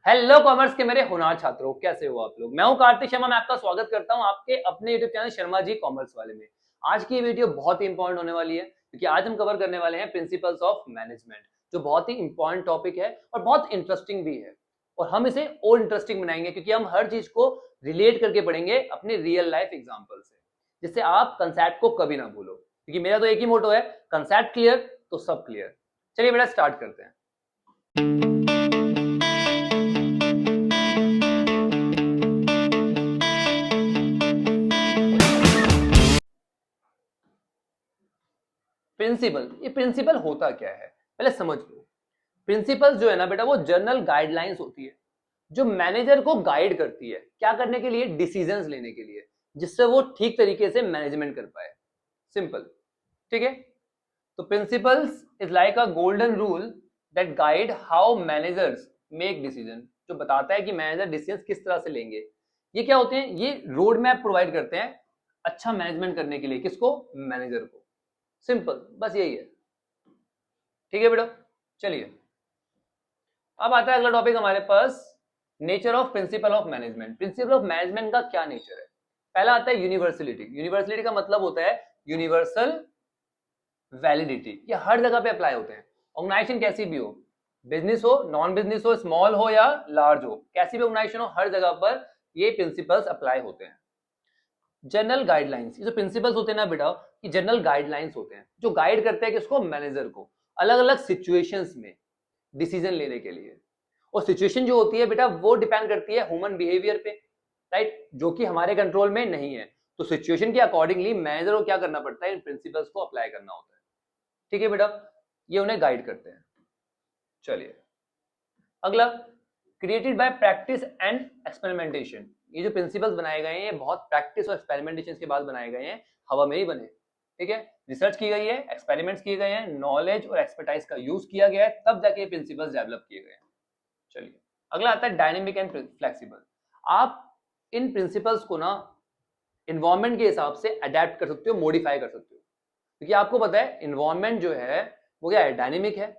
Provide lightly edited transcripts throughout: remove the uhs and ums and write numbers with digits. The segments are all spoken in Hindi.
हेलो कॉमर्स के मेरे होनहार छात्रों, कैसे हो आप लोग। मैं हूं कार्तिक शर्मा। मैं आपका स्वागत करता हूं आपके अपने YouTube channel Sharma ji commerce वाले में। आज की वीडियो बहुत ही इंपॉर्टेंट होने वाली है क्योंकि आज हम कवर करने वाले हैं प्रिंसिपल्स ऑफ मैनेजमेंट, जो बहुत ही इंपॉर्टेंट टॉपिक है और बहुत इंटरेस्टिंग भी है। और हम इसे और इंटरेस्टिंग बनाएंगे क्योंकि हम हर चीज को रिलेट करके पढ़ेंगे अपने रियल लाइफ एग्जाम्पल से, जिससे आप कंसेप्ट को कभी ना भूलो। क्योंकि मेरा तो एक ही मोटो है, कंसेप्ट क्लियर तो सब क्लियर। चलिए बेटा स्टार्ट करते हैं। प्रिंसिपल, ये प्रिंसिपल होता क्या है पहले समझ लो। प्रिंसिपल जो है ना बेटा, वो जनरल गाइडलाइंस होती है जो मैनेजर को गाइड करती है क्या करने के लिए, डिसीजंस लेने के लिए, जिससे वो ठीक तरीके से मैनेजमेंट कर पाए। सिंपल, ठीक है। तो principles is like a golden rule that guide how managers make decision, जो बताता है कि मैनेजर डिसीजन किस तरह से लेंगे। ये क्या होते हैं, ये रोड मैप प्रोवाइड करते हैं अच्छा मैनेजमेंट करने के लिए। किसको? मैनेजर को। सिंपल, बस यही है। ठीक है बेटा, चलिए अब आता है अगला टॉपिक हमारे पास, nature of principle of management. Principle of management का क्या नेचर है। पहला आता है यूनिवर्सलिटी। यूनिवर्सलिटी का मतलब होता है यूनिवर्सल वैलिडिटी। ये हर जगह पे अप्लाई होते हैं। ऑर्गेनाइजेशन कैसी भी हो, बिजनेस हो, नॉन बिजनेस हो, स्मॉल हो या लार्ज हो, कैसी भी ऑर्गेनाइजेशन हो, हर जगह पर ये प्रिंसिपल्स अप्लाई होते हैं। जनरल गाइडलाइंस, ये जो प्रिंसिपल्स होते हैं ना बेटा, ये जनरल गाइडलाइंस होते हैं जो गाइड करते हैं किसको, मैनेजर को, अलग अलग सिचुएशंस में डिसीजन लेने के लिए। और सिचुएशन जो होती है बेटा, वो डिपेंड करती है ह्यूमन बिहेवियर पे, राइट, जो कि हमारे कंट्रोल में नहीं है। तो सिचुएशन के अकॉर्डिंगली मैनेजर को क्या करना पड़ता है, इन प्रिंसिपल्स को अप्लाई करना होता है। ठीक है बेटा, ये उन्हें गाइड करते हैं। चलिए अगला, created by practice and experimentation. ये जो प्रिंसिपल्स बनाए गए हैं ये बहुत प्रैक्टिस और एक्सपेरिमेंटेशन के बाद बनाए गए हैं, हवा में ही बने। ठीक है, रिसर्च की गई है, एक्सपेरिमेंट्स किए गए हैं, नॉलेज और एक्सपर्टाइज का यूज किया गया है, तब जाके ये प्रिंसिपल्स डेवलप किए गए हैं। चलिए अगला आता है डायनेमिक एंड फ्लेक्सिबल। आप इन प्रिंसिपल्स को ना इन्वायरमेंट के हिसाब से अडेप्ट कर सकते हो, मॉडिफाई कर सकते हो। क्योंकि आपको पता है इन्वायरमेंट जो है वो क्या है, डायनेमिक है।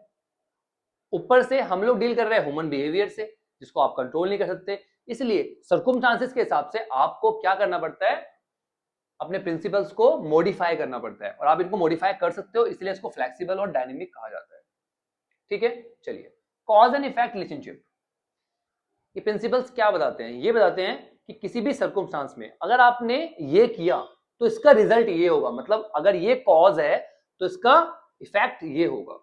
ऊपर से हम लोग डील कर रहे हैं ह्यूमन बिहेवियर से, जिसको आप कंट्रोल नहीं कर सकते। इसलिए सर्कुमस्टांसेस के हिसाब से आपको क्या करना पड़ता है, अपने प्रिंसिपल्स को मॉडिफाई करना पड़ता है। और आप इनको मॉडिफाई कर सकते हो, इसलिए इसको फ्लेक्सिबल और डायनेमिक कहा जाता है। ठीक है, चलिए कॉज एंड इफेक्ट रिलेशनशिप। ये प्रिंसिपल्स क्या बताते हैं, ये बताते हैं कि किसी भी सर्कुमस्टांस में अगर आपने ये किया तो इसका रिजल्ट ये होगा। मतलब अगर ये कॉज है तो इसका इफेक्ट ये होगा।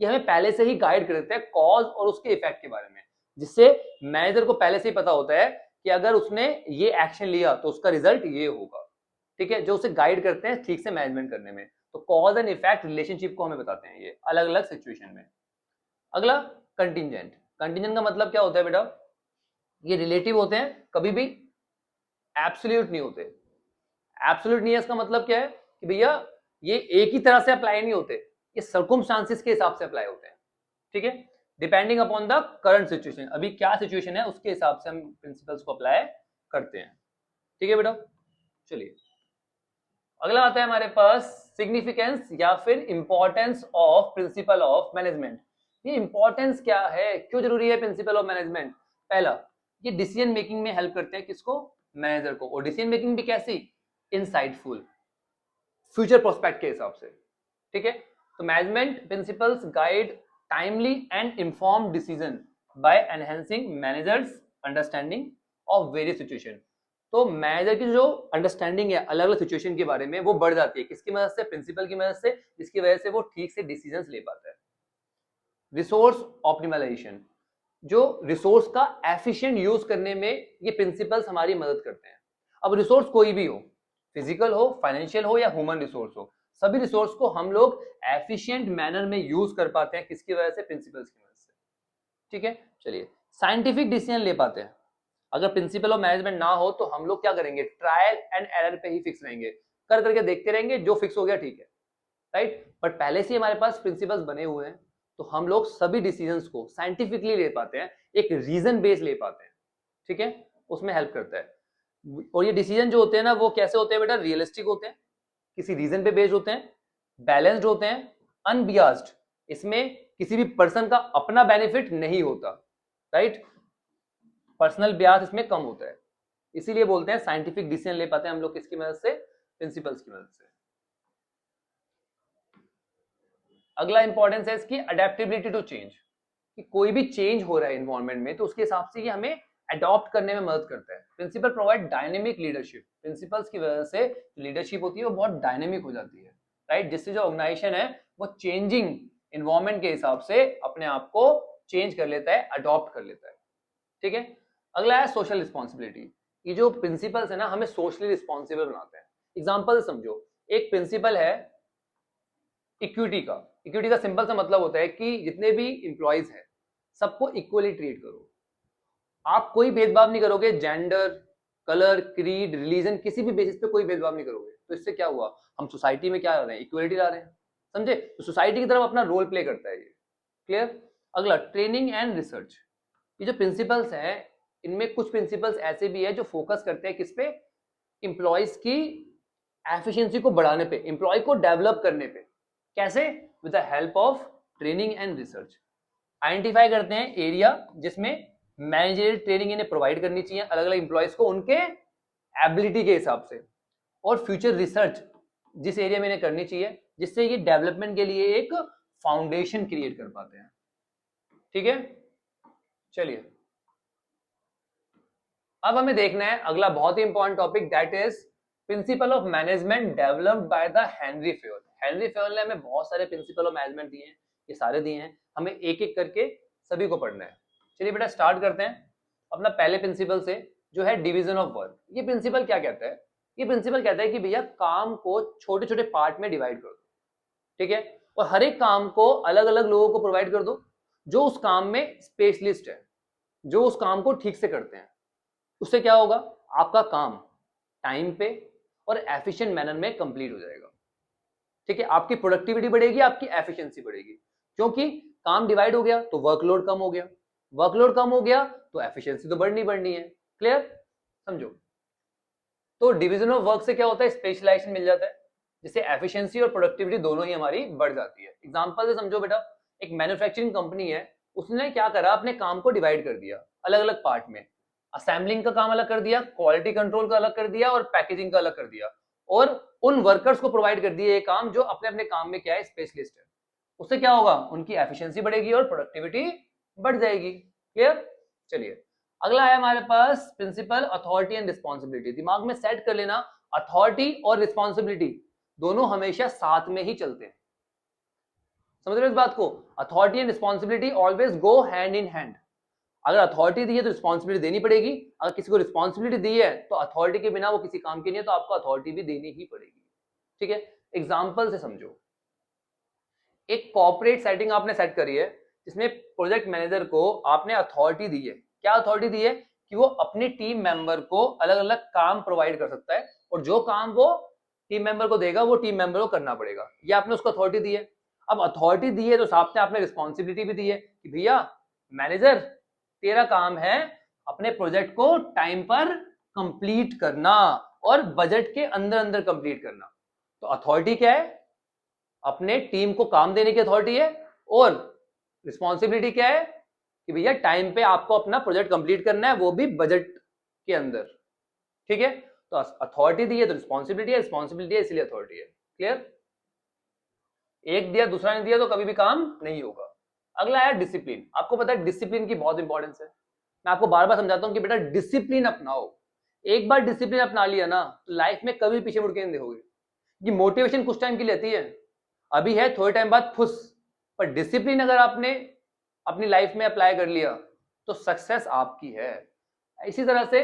ये हमें पहले से ही गाइड कर देते हैं कॉज और उसके इफेक्ट के बारे में, जिससे मैनेजर को पहले से ही पता होता है कि अगर उसने ये एक्शन लिया तो उसका रिजल्ट ये होगा। ठीक है, जो उसे गाइड करते हैं ठीक से मैनेजमेंट करने में। तो कॉज एंड इफेक्ट रिलेशनशिप को हमें बताते हैं ये अलग अलग सिचुएशन में। अगला, कंटिजेंट। कंटिजेंट का मतलब क्या होता है बेटा, ये रिलेटिव होते हैं, कभी भी एब्सोल्यूट नहीं होते। एब्सोल्यूट नहीं है इसका मतलब क्या है कि भैया ये एक ही तरह से अप्लाई नहीं होते, ये सर्कुमस्टांसेस के हिसाब से अप्लाई होते हैं। ठीक है, depending upon the current situation, अभी क्या सिचुएशन है उसके हिसाब से हम प्रिंसिपल्स को अप्लाई करते हैं। ठीक है बेटा, चलिए अगला आता है हमारे पास सिग्निफिकेंस या फिर importance of principle of management. ये इंपॉर्टेंस क्या है, क्यों जरूरी है प्रिंसिपल ऑफ मैनेजमेंट। पहला, ये डिसीजन मेकिंग में हेल्प करते हैं किसको, मैनेजर को। और डिसीजन मेकिंग भी कैसी, इनसाइटफुल, फ्यूचर प्रोस्पेक्ट के हिसाब से। ठीक है, तो management principles guide timely and inform decision by enhancing managers understanding of various situation. तो मैनेजर की जो अंडरस्टैंडिंग है अलग अलग सिचुएशन के बारे में, वो बढ़ जाती है। किसकी मदद से, प्रिंसिपल की मदद से, जिसकी वजह से वो ठीक से डिसीजंस ले पाता है। रिसोर्स ऑप्टिमाइजेशन, जो रिसोर्स का एफिशिएंट यूज करने में ये प्रिंसिपल्स हमारी मदद करते हैं। अब रिसोर्स कोई भी हो, फिजिकल हो, फाइनेंशियल हो या ह्यूमन रिसोर्स हो, सभी रिसोर्स को हम लोग एफिशिएंट मैनर में यूज कर पाते हैं। किसकी वजह से, प्रिंसिपल्स की मदद से। ठीक है, चलिए साइंटिफिक डिसीजन ले पाते हैं। अगर प्रिंसिपल ऑफ मैनेजमेंट ना हो तो हम लोग क्या करेंगे, ट्रायल एंड एरर पे ही फिक्स रहेंगे, कर करके देखते रहेंगे, जो फिक्स हो गया ठीक है, राइट। बट पहले से हमारे पास प्रिंसिपल्स बने हुए हैं, तो हम लोग सभी डिसीजंस को साइंटिफिकली ले पाते हैं, एक रीजन बेस्ड ले पाते हैं। ठीक है, उसमें हेल्प करता है। और ये डिसीजन जो होते हैं ना, वो कैसे होते हैं बेटा, रियलिस्टिक होते हैं, किसी रीजन पे बेस्ड होते हैं, बैलेंस्ड होते हैं, अनबियास्ड। इसमें किसी भी पर्सन का अपना बेनिफिट नहीं होता, राइट। पर्सनल बियास इसमें कम होता है, इसीलिए बोलते हैं साइंटिफिक डिसीजन ले पाते हैं हम लोग किसकी मदद से, प्रिंसिपल्स की मदद से। अगला इंपॉर्टेंस है इसकी अडेप्टेबिलिटी टू चेंज, कि कोई भी चेंज हो रहा है इन्वायरमेंट में तो उसके हिसाब से ये हमें अडॉप्ट करने में मदद करता है। Principal provide dynamic leadership, principals की वजह से लीडरशिप होती है वो बहुत डायनेमिक हो जाती है, राइट, जिससे जो ऑर्गेनाइजेशन है वो चेंजिंग इन्वायरमेंट के हिसाब से अपने आप को चेंज कर लेता है, अडॉप्ट कर लेता है। ठीक है, अगला है सोशल रिस्पॉन्सिबिलिटी। ये जो प्रिंसिपल्स है ना हमें सोशली रिस्पॉन्सिबल बनाते हैं। एग्जाम्पल समझो, एक प्रिंसिपल है इक्विटी का। इक्विटी का सिंपल सा मतलब होता है कि जितने भी इंप्लॉइज हैं सबको इक्वली ट्रीट करो, आप कोई भेदभाव नहीं करोगे, जेंडर, कलर, क्रीड, रिलीजन, किसी भी बेसिस पे कोई भेदभाव नहीं करोगे। तो इससे क्या हुआ, हम सोसाइटी में क्या ला रहे हैं, इक्वलिटी ला रहे हैं, समझे। तो सोसाइटी की तरफ अपना रोल प्ले करता है ये, क्लियर। अगला ट्रेनिंग एंड रिसर्च। ये जो प्रिंसिपल्स हैं इनमें कुछ प्रिंसिपल्स ऐसे भी है जो फोकस करते हैं किस पे, एम्प्लॉयज की एफिशिएंसी को बढ़ाने पे, एम्प्लॉय को डेवलप करने पे। कैसे, with the help of training and research. Identify करते हैं एरिया जिसमें मैनेजरियल ट्रेनिंग इन्हें प्रोवाइड करनी चाहिए अलग अलग एम्प्लॉयज को उनके एबिलिटी के हिसाब से, और फ्यूचर रिसर्च जिस एरिया में इन्हें करनी चाहिए जिससे ये डेवलपमेंट के लिए एक फाउंडेशन क्रिएट कर पाते हैं। ठीक है, चलिए अब हमें देखना है अगला बहुत ही important topic, that is principle of management developed by the Henri Fayol. Henri Fayol ने हमें बहुत सारे प्रिंसिपल ऑफ मैनेजमेंट दिए हैं, ये सारे दिए हैं, हमें एक एक करके सभी को पढ़ना है। चलिए बेटा स्टार्ट करते हैं अपना पहले प्रिंसिपल से, जो है डिवीजन ऑफ वर्क। ये प्रिंसिपल क्या कहता है, ये प्रिंसिपल कहता है कि भैया काम को छोटे छोटे पार्ट में डिवाइड कर दो, ठीक है, और हर एक काम को अलग अलग लोगों को प्रोवाइड कर दो जो उस काम में स्पेशलिस्ट है, जो उस काम को ठीक से करते हैं। उससे क्या होगा, आपका काम टाइम पे और एफिशिएंट मैनर में कंप्लीट हो जाएगा। ठीक है, आपकी प्रोडक्टिविटी बढ़ेगी, आपकी एफिशिएंसी बढ़ेगी, क्योंकि काम डिवाइड हो गया तो वर्कलोड कम हो गया, वर्कलोड कम हो गया तो एफिशिएंसी तो बढ़नी है। क्लियर, समझो। तो डिवीजन ऑफ वर्क से क्या होता है, स्पेशलाइजेशन मिल जाता है, जिससे एफिशिएंसी और प्रोडक्टिविटी दोनों ही हमारी बढ़ जाती है। एग्जांपल से समझो बेटा, एक मैन्युफैक्चरिंग कंपनी है, उसने क्या करा, अपने काम को डिवाइड कर दिया अलग अलग पार्ट में, असेंबलिंग का काम अलग कर दिया, क्वालिटी कंट्रोल का अलग कर दिया और पैकेजिंग का अलग कर दिया, और उन वर्कर्स को प्रोवाइड कर दिया ये काम जो अपने अपने काम में क्या है, स्पेशलिस्ट है। उससे क्या होगा, उनकी एफिशिएंसी बढ़ेगी और प्रोडक्टिविटी बढ़ जाएगी। क्लियर, चलिए अगला है हमारे पास प्रिंसिपल अथॉरिटी एंड रिस्पॉन्सिबिलिटी। दिमाग में सेट कर लेना, अथॉरिटी और रिस्पॉन्सिबिलिटी दोनों हमेशा साथ में ही चलते हैं, समझ रहे हो इस बात को। Authority and responsibility always go hand in hand. अगर अथॉरिटी दी है तो रिस्पॉन्सिबिलिटी देनी पड़ेगी, अगर किसी को रिस्पॉन्सिबिलिटी दी है तो अथॉरिटी के बिना वो किसी काम की नहीं है, तो आपको अथॉरिटी भी देनी ही पड़ेगी। ठीक है, एग्जाम्पल से समझो, एक कॉर्पोरेट सेटिंग आपने सेट करी है जिसमें प्रोजेक्ट मैनेजर को आपने अथॉरिटी दी है। क्या अथॉरिटी दी है, कि वो अपनी टीम मेंबर को अलग अलग काम प्रोवाइड कर सकता है, और जो काम वो टीम मेंबर को देगा वो टीम मेंबर को करना पड़ेगा, ये आपने उसको अथॉरिटी दी है। अब अथॉरिटी दी है तो साथ में आपने रिस्पॉन्सिबिलिटी भी दी है कि भैया मैनेजर तेरा काम है अपने प्रोजेक्ट को टाइम पर कंप्लीट करना और बजट के अंदर अंदर कंप्लीट करना। तो अथॉरिटी क्या है, अपने टीम को काम देने की अथॉरिटी है, और रिस्पॉन्सिबिलिटी क्या है कि भैया टाइम पे आपको अपना प्रोजेक्ट कंप्लीट करना है, वो भी बजट के अंदर। ठीक है, तो अथॉरिटी दी है तो रिस्पॉन्सिबिलिटी है, रिस्पॉन्सिबिलिटी है इसलिए अथॉरिटी है। क्लियर, एक दिया दूसरा नहीं दिया तो कभी भी काम नहीं होगा। अगला है डिसिप्लिन। आपको पता है डिसिप्लिन की बहुत इंपॉर्टेंस है, मैं आपको बार बार समझाता हूं कि बेटा डिसिप्लिन अपनाओ। एक बार डिसिप्लिन अपना लिया ना तो लाइफ में कभी पीछे मुड़ के नहीं देखोगे। ये मोटिवेशन कुछ टाइम के लिए आती है, अभी है, थोड़े टाइम बाद फुस, पर डिसिप्लिन अगर आपने अपनी लाइफ में अप्लाई कर लिया तो सक्सेस आपकी है। इसी तरह से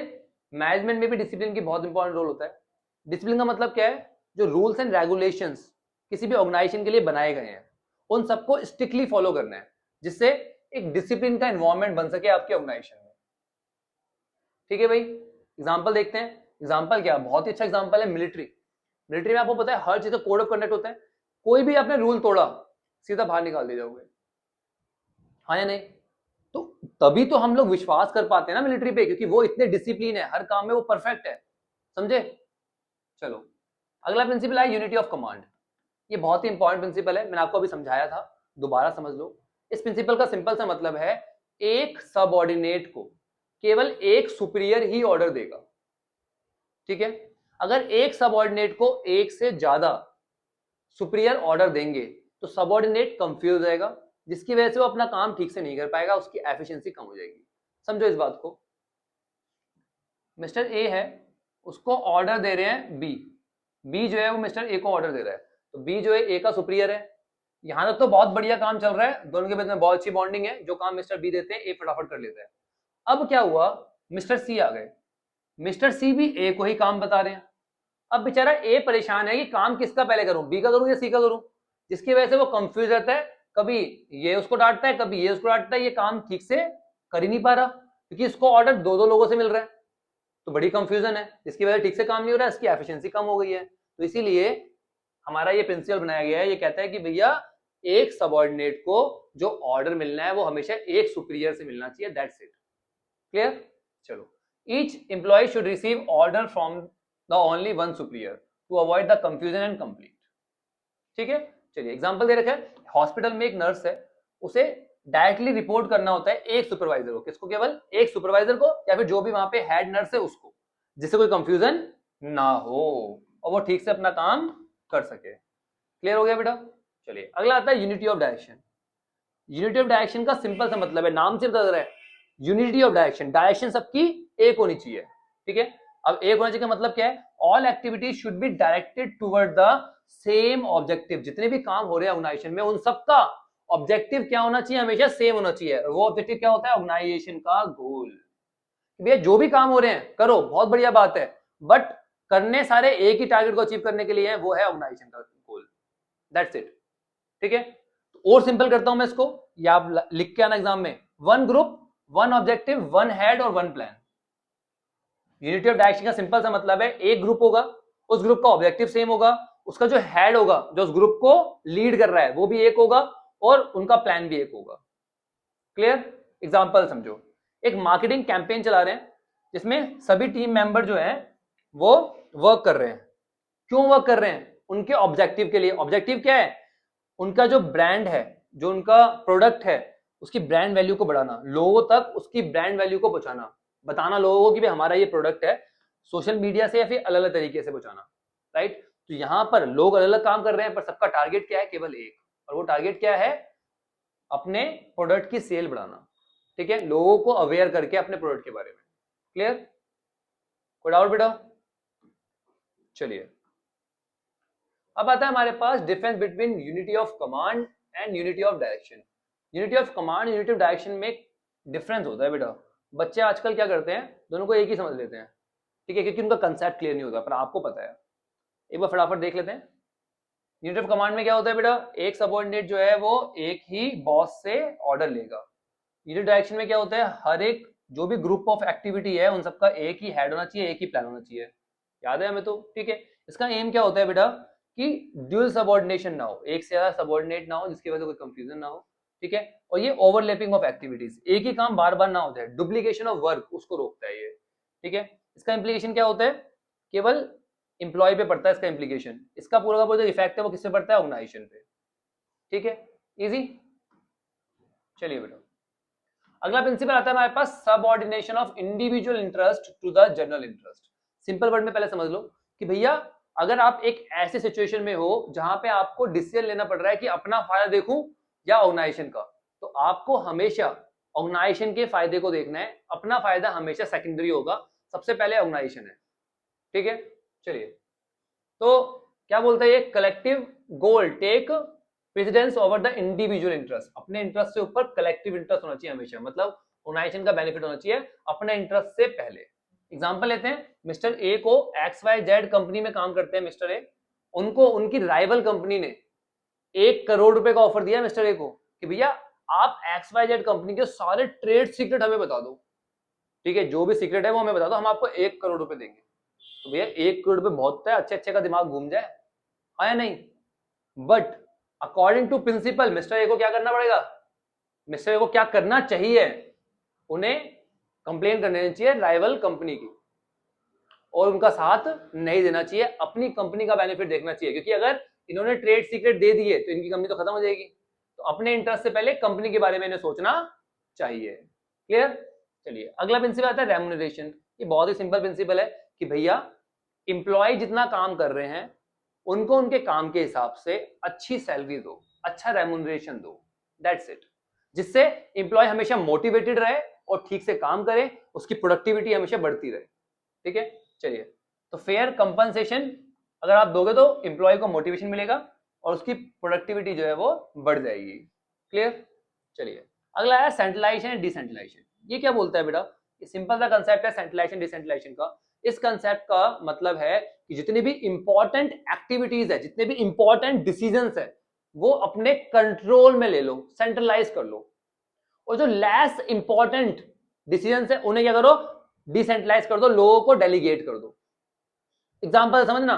मैनेजमेंट में भी डिसिप्लिन की बहुत इंपॉर्टेंट रोल होता है। डिसिप्लिन का मतलब क्या है, जो रूल्स एंड रेगुलेशंस किसी भी ऑर्गेनाइजेशन के लिए बनाए गए हैं उन सबको स्ट्रिक्टली फॉलो करना है, जिससे एक डिसिप्लिन का एनवायरनमेंट बन सके आपके ऑर्गेनाइजेशन में। ठीक है भाई, एग्जांपल देखते हैं। एग्जांपल क्या, बहुत ही अच्छा एग्जांपल है मिलिट्री। मिलिट्री में आपको पता है हर चीज का कोड ऑफ कंडक्ट होता है, कोई भी आपने रूल तोड़ा सीधा बाहर निकाल दिए जाओगे, हाँ या नहीं। तो तभी तो हम लोग विश्वास कर पाते हैं ना मिलिट्री पे, क्योंकि वो इतने डिसिप्लिन है, हर काम में वो परफेक्ट है, समझे। चलो अगला प्रिंसिपल है यूनिटी ऑफ कमांड। ये बहुत ही इंपॉर्टेंट प्रिंसिपल है, मैंने आपको अभी समझाया था, दोबारा समझ लो। इस प्रिंसिपल का सिंपल सा मतलब है, एक सबऑर्डिनेट को केवल एक सुपीरियर ही ऑर्डर देगा, ठीक है। अगर एक सबऑर्डिनेट को एक से ज्यादा सुपीरियर ऑर्डर देंगे तो सबऑर्डिनेट कंफ्यूज हो जाएगा, जिसकी वजह से वो अपना काम ठीक से नहीं कर पाएगा, उसकी एफिशिएंसी कम हो जाएगी। समझो इस बात को। मिस्टर ए है, उसको ऑर्डर दे रहे हैं बी, बी जो है वो मिस्टर ए को ऑर्डर दे रहा है, तो बी जो है ए का सुपीरियर है। यहां तक तो बहुत बढ़िया काम चल रहा है, दोनों के बीच में बहुत अच्छी बॉन्डिंग है, जो काम मिस्टर बी देते हैं ए फटाफट कर लेता है। अब क्या हुआ, मिस्टर सी आ गए, मिस्टर सी भी ए को ही काम बता रहे हैं। अब बेचारा ए परेशान है कि काम किसका पहले करूं, बी का करूं या सी का करूं, जिसकी वजह से वो कंफ्यूज रहता है, कभी ये उसको डांटता है, कभी ये उसको डांटता है, ये काम ठीक से कर ही नहीं पा रहा, क्योंकि इसको ऑर्डर दो दो लोगों से मिल रहा है, तो बड़ी कंफ्यूजन है, जिसकी वजह से ठीक से काम नहीं हो रहा है, इसकी एफिशिएंसी कम हो गई है। तो इसीलिए हमारा ये प्रिंसिपल बनाया गया है, ये कहता है कि भैया एक सबऑर्डिनेट को जो ऑर्डर मिलना है वो हमेशा एक सुपीरियर से मिलना चाहिए, दैट्स इट। क्लियर? चलो, each employ should receive order from the only one superior to avoid the confusion and complete. ठीक है, चलिए एग्जांपल दे रखा है, हॉस्पिटल में एक नर्स है, उसे डायरेक्टली रिपोर्ट करना होता है एक सुपरवाइजर को, किसको, केवल एक सुपरवाइजर को, या फिर जो भी वहां पे हेड नर्स है उसको, जिससे कोई कंफ्यूजन ना हो और वो ठीक से अपना काम कर सके। क्लियर हो गया बेटा? चलिए अगला आता है unity of direction. Unity of direction का सिंपल सा मतलब है, नाम से बता रहा है, यूनिटी ऑफ डायरेक्शन, डायरेक्शन सबकी एक होनी चाहिए, ठीक है। अब एक होने चाहिए का मतलब क्या है, all activities should be directed toward the same objective. जितने भी काम हो रहे हैं ऑर्गेनाइजेशन में, उन सबका ऑब्जेक्टिव क्या होना चाहिए, हमेशा सेम होना चाहिए। वो ऑब्जेक्टिव क्या होता है, ऑर्गेनाइजेशन का गोल। भैया जो भी काम हो रहे हैं करो, बहुत बढ़िया बात है, बट करने सारे एक ही टारगेट को अचीव करने के लिए है, वो है ऑर्गेनाइजेशन का गोल, दैट्स इट। ठीक है, और सिंपल करता हूं मैं इसको, या आप लिख के आना एग्जाम में, one group, one objective, one head और one plan. Unity of direction का सिंपल सा मतलब है, एक ग्रुप होगा, उस ग्रुप का ऑब्जेक्टिव सेम होगा, उसका जो हेड होगा, जो उस ग्रुप को लीड कर रहा है, वो भी एक होगा, और उनका प्लान भी एक होगा। क्लियर? एग्जांपल समझो, एक मार्केटिंग कैंपेन चला रहे हैं जिसमें सभी टीम मेंबर जो है वो वर्क कर रहे हैं। क्यों वर्क कर रहे हैं? उनके ऑब्जेक्टिव के लिए। ऑब्जेक्टिव क्या है? उनका जो ब्रांड है, जो उनका प्रोडक्ट है, उसकी ब्रांड वैल्यू को बढ़ाना, लोगों तक उसकी ब्रांड वैल्यू को पहुंचाना, बताना लोगों को कि भाई हमारा ये प्रोडक्ट है, सोशल मीडिया से या फिर अलग अलग तरीके से पहुंचाना, राइट। तो यहां पर लोग अलग अलग काम कर रहे हैं, पर सबका टारगेट क्या है, केवल एक, और वो टारगेट क्या है, अपने प्रोडक्ट की सेल बढ़ाना। ठीक है, लोगों को अवेयर करके अपने प्रोडक्ट के बारे में। क्लियर? कोई डाउट बेटा? चलिए अब आता है हमारे पास difference between unity of command and unity of direction. Unity of command, unity of direction में डिफरेंस होता है बेटा। बच्चे आजकल क्या करते हैं, दोनों को एक ही समझ लेते हैं, ठीक है, क्योंकि उनका कंसेप्ट क्लियर नहीं होता, पर आपको पता है। एक बार फटाफट देख लेते हैं। यूनिट ऑफ कमांड में क्या होता है बेटा, एक सबऑर्डिनेट जो है वो एक ही बॉस से ऑर्डर लेगा। यूनिट डायरेक्शन में क्या होता है, हर एक जो भी ग्रुप ऑफ एक्टिविटी है उन सबका एक ही हेड होना चाहिए, एक ही प्लान होना चाहिए। याद है हमें तो? ठीक है, इसका एम क्या होता है बेटा, कि ड्यूल सबऑर्डिनेशन ना हो, एक से ज्यादा सबऑर्डिनेट ना हो, जिसकी वजह से कोई कंफ्यूजन ना हो। ठीक है, और ये ओवरलैपिंग ऑफ एक्टिविटीज, एक ही काम बार बार ना होता है, डुप्लीकेशन ऑफ वर्क उसको रोकता है ये। ठीक है, इसका इम्प्लीकेशन क्या होता है, केवल इंप्लॉय पे पड़ता है इसका इम्प्लीकेशन, इसका पूरा का पूरा जो इफेक्ट है वो किससे पड़ता है, ऑर्गेनाइजेशन पे। ठीक है, इजी। चलिए बेटा अगला प्रिंसिपल आता है हमारे पास, subordination of individual interest to the general interest. Simple word में पहले समझ लो कि भैया अगर आप एक ऐसे सिचुएशन में हो जहां पे आपको डिसीजन लेना पड़ रहा है कि अपना फायदा देखूं या ऑर्गेनाइजेशन का, तो आपको हमेशा ऑर्गेनाइजेशन के फायदे को देखना है, अपना फायदा हमेशा सेकेंडरी होगा, सबसे पहले ऑर्गेनाइजेशन है। ठीक है, चलिए तो क्या बोलता है ये, collective goal take precedence over the individual interest. अपने इंटरेस्ट से ऊपर कलेक्टिव इंटरेस्ट होना चाहिए हमेशा, मतलब ऑर्गेनाइजेशन का बेनिफिट होना चाहिए अपने इंटरेस्ट से पहले। एग्जांपल लेते हैं, मिस्टर ए को XYZ कंपनी में काम करते हैं मिस्टर ए, उनको उनकी राइवल कंपनी ने 1 करोड़ रुपए का ऑफर दिया मिस्टर ए को कि भैया आप XYZ कंपनी के सारे ट्रेड सीक्रेट हमें बता दो। ठीक है, जो भी सीक्रेट है वो हमें बता दो, हम आपको 1 करोड़ रुपए देंगे। तो भैया 1 करोड़ रुपए बहुत है, अच्छे अच्छे का दिमाग घूम जाए, आया नहीं। But according to principal mister A को क्या करना पड़ेगा, मिस्टर ए को क्या करना चाहिए, उन्हें कंप्लेन करने चाहिए राइवल कंपनी की, और उनका साथ नहीं देना चाहिए, अपनी कंपनी का बेनिफिट देखना चाहिए, क्योंकि अगर इन्होंने ट्रेड सीक्रेट दे दिए तो इनकी कंपनी तो खत्म हो जाएगी। तो अपने इंटरेस्ट से पहले कंपनी के बारे में इन्हें सोचना चाहिए। क्लियर? चलिए अगला प्रिंसिपल आता है रेम्यूनरेशन। ये बहुत ही सिंपल प्रिंसिपल है कि भैया एम्प्लॉय जितना काम कर रहे हैं उनको उनके काम के हिसाब से अच्छी सैलरी दो, अच्छा रेम्यूनरेशन दो, दैट्स इट। जिससे एम्प्लॉय हमेशा मोटिवेटेड रहे और ठीक से काम करे, उसकी प्रोडक्टिविटी हमेशा बढ़ती रहे। ठीक है, चलिए तो फेयर कंपनसेशन अगर आप दोगे तो एम्प्लॉय को मोटिवेशन मिलेगा और उसकी प्रोडक्टिविटी जो है वो बढ़ जाएगी। क्लियर? चलिए अगला है सेंट्रलाइजेशन एंड डिसेंट्रलाइजेशन। ये क्या बोलता है बेटा? ये सिंपल सा कंसेप्ट है सेंट्रलाइजेशन डिसेंट्रलाइजेशन का। इस कंसेप्ट का मतलब है कि जितनी भी इंपॉर्टेंट एक्टिविटीज है, जितने भी इंपॉर्टेंट डिसीजंस है, वो अपने कंट्रोल में ले लो, सेंट्रलाइज कर लो, और जो लेस इंपॉर्टेंट डिसीजंस है उन्हें क्या करो, डिसेंट्रलाइज कर दो, लोगों को डेलीगेट कर दो। एग्जांपल समझना,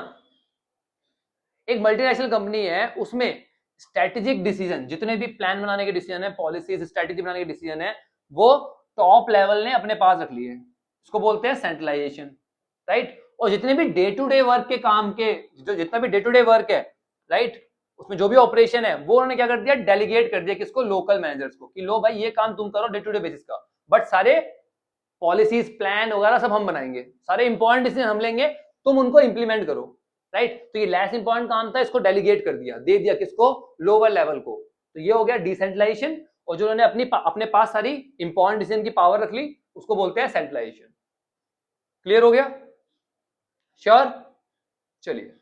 एक मल्टीनेशनल कंपनी है, उसमें स्ट्रेटेजिक डिसीजन, जितने भी प्लान बनाने के डिसीजन है, पॉलिसीज स्ट्रेटेजी बनाने के डिसीजन है, वो टॉप लेवल ने अपने पास रख लिए, इसको बोलते हैं सेंट्रलाइजेशन, राइट। और जितने भी डे टू डे वर्क के काम के, जो जितना भी डे टू डे वर्क है, राइट, उसमें जो भी ऑपरेशन है वो उन्होंने क्या कर दिया, डेलीगेट कर दिया किसको, लोकल मैनेजर्स को, कि लो भाई ये काम तुम करो डे टू डे बेसिस का, बट सारे पॉलिसीज प्लान वगैरह सब हम बनाएंगे, सारे इंपॉर्टेंट डिसीजन हम लेंगे, तुम उनको इंप्लीमेंट करो, राइट। तो ये लेस इंपॉर्टेंट काम था, इसको डेलीगेट कर दिया, दे दिया किसको, लोअर लेवल को। तो ये हो गया डिसेंट्रलाइजेशन, और जो उन्होंने अपने पास सारी इंपॉर्टेंट डिसीजन की पावर रख ली, उसको बोलते हैं सेंट्रलाइजेशन। क्लियर हो गया? श्योर? चलिए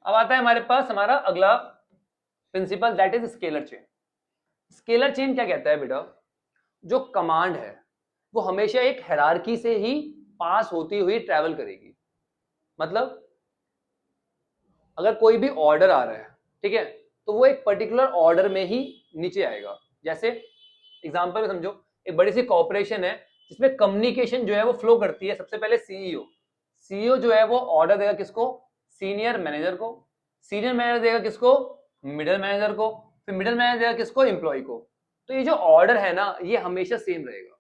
अब आता है हमारे पास हमारा अगला principal, that is scalar chain. Scalar chain क्या कहता है बेटा? जो कमांड है वो हमेशा एक हायरार्की से ही पास होती हुई ट्रैवल करेगी। मतलब अगर कोई भी ऑर्डर आ रहा है, ठीक है, तो वो एक पर्टिकुलर ऑर्डर में ही नीचे आएगा। जैसे एग्जांपल में समझो, एक बड़ी सी कॉर्पोरेशन है जिसमें कम्युनिकेशन जो है वो फ्लो करती है। सबसे पहले सीईओ जो है वो ऑर्डर देगा किसको, सीनियर मैनेजर को, सीनियर मैनेजर देगा किसको, मिडिल मैनेजर को, फिर मिडिल मैनेजर देगा किसको, एम्प्लॉय को। तो ये जो ऑर्डर है ना, ये हमेशा सेम रहेगा।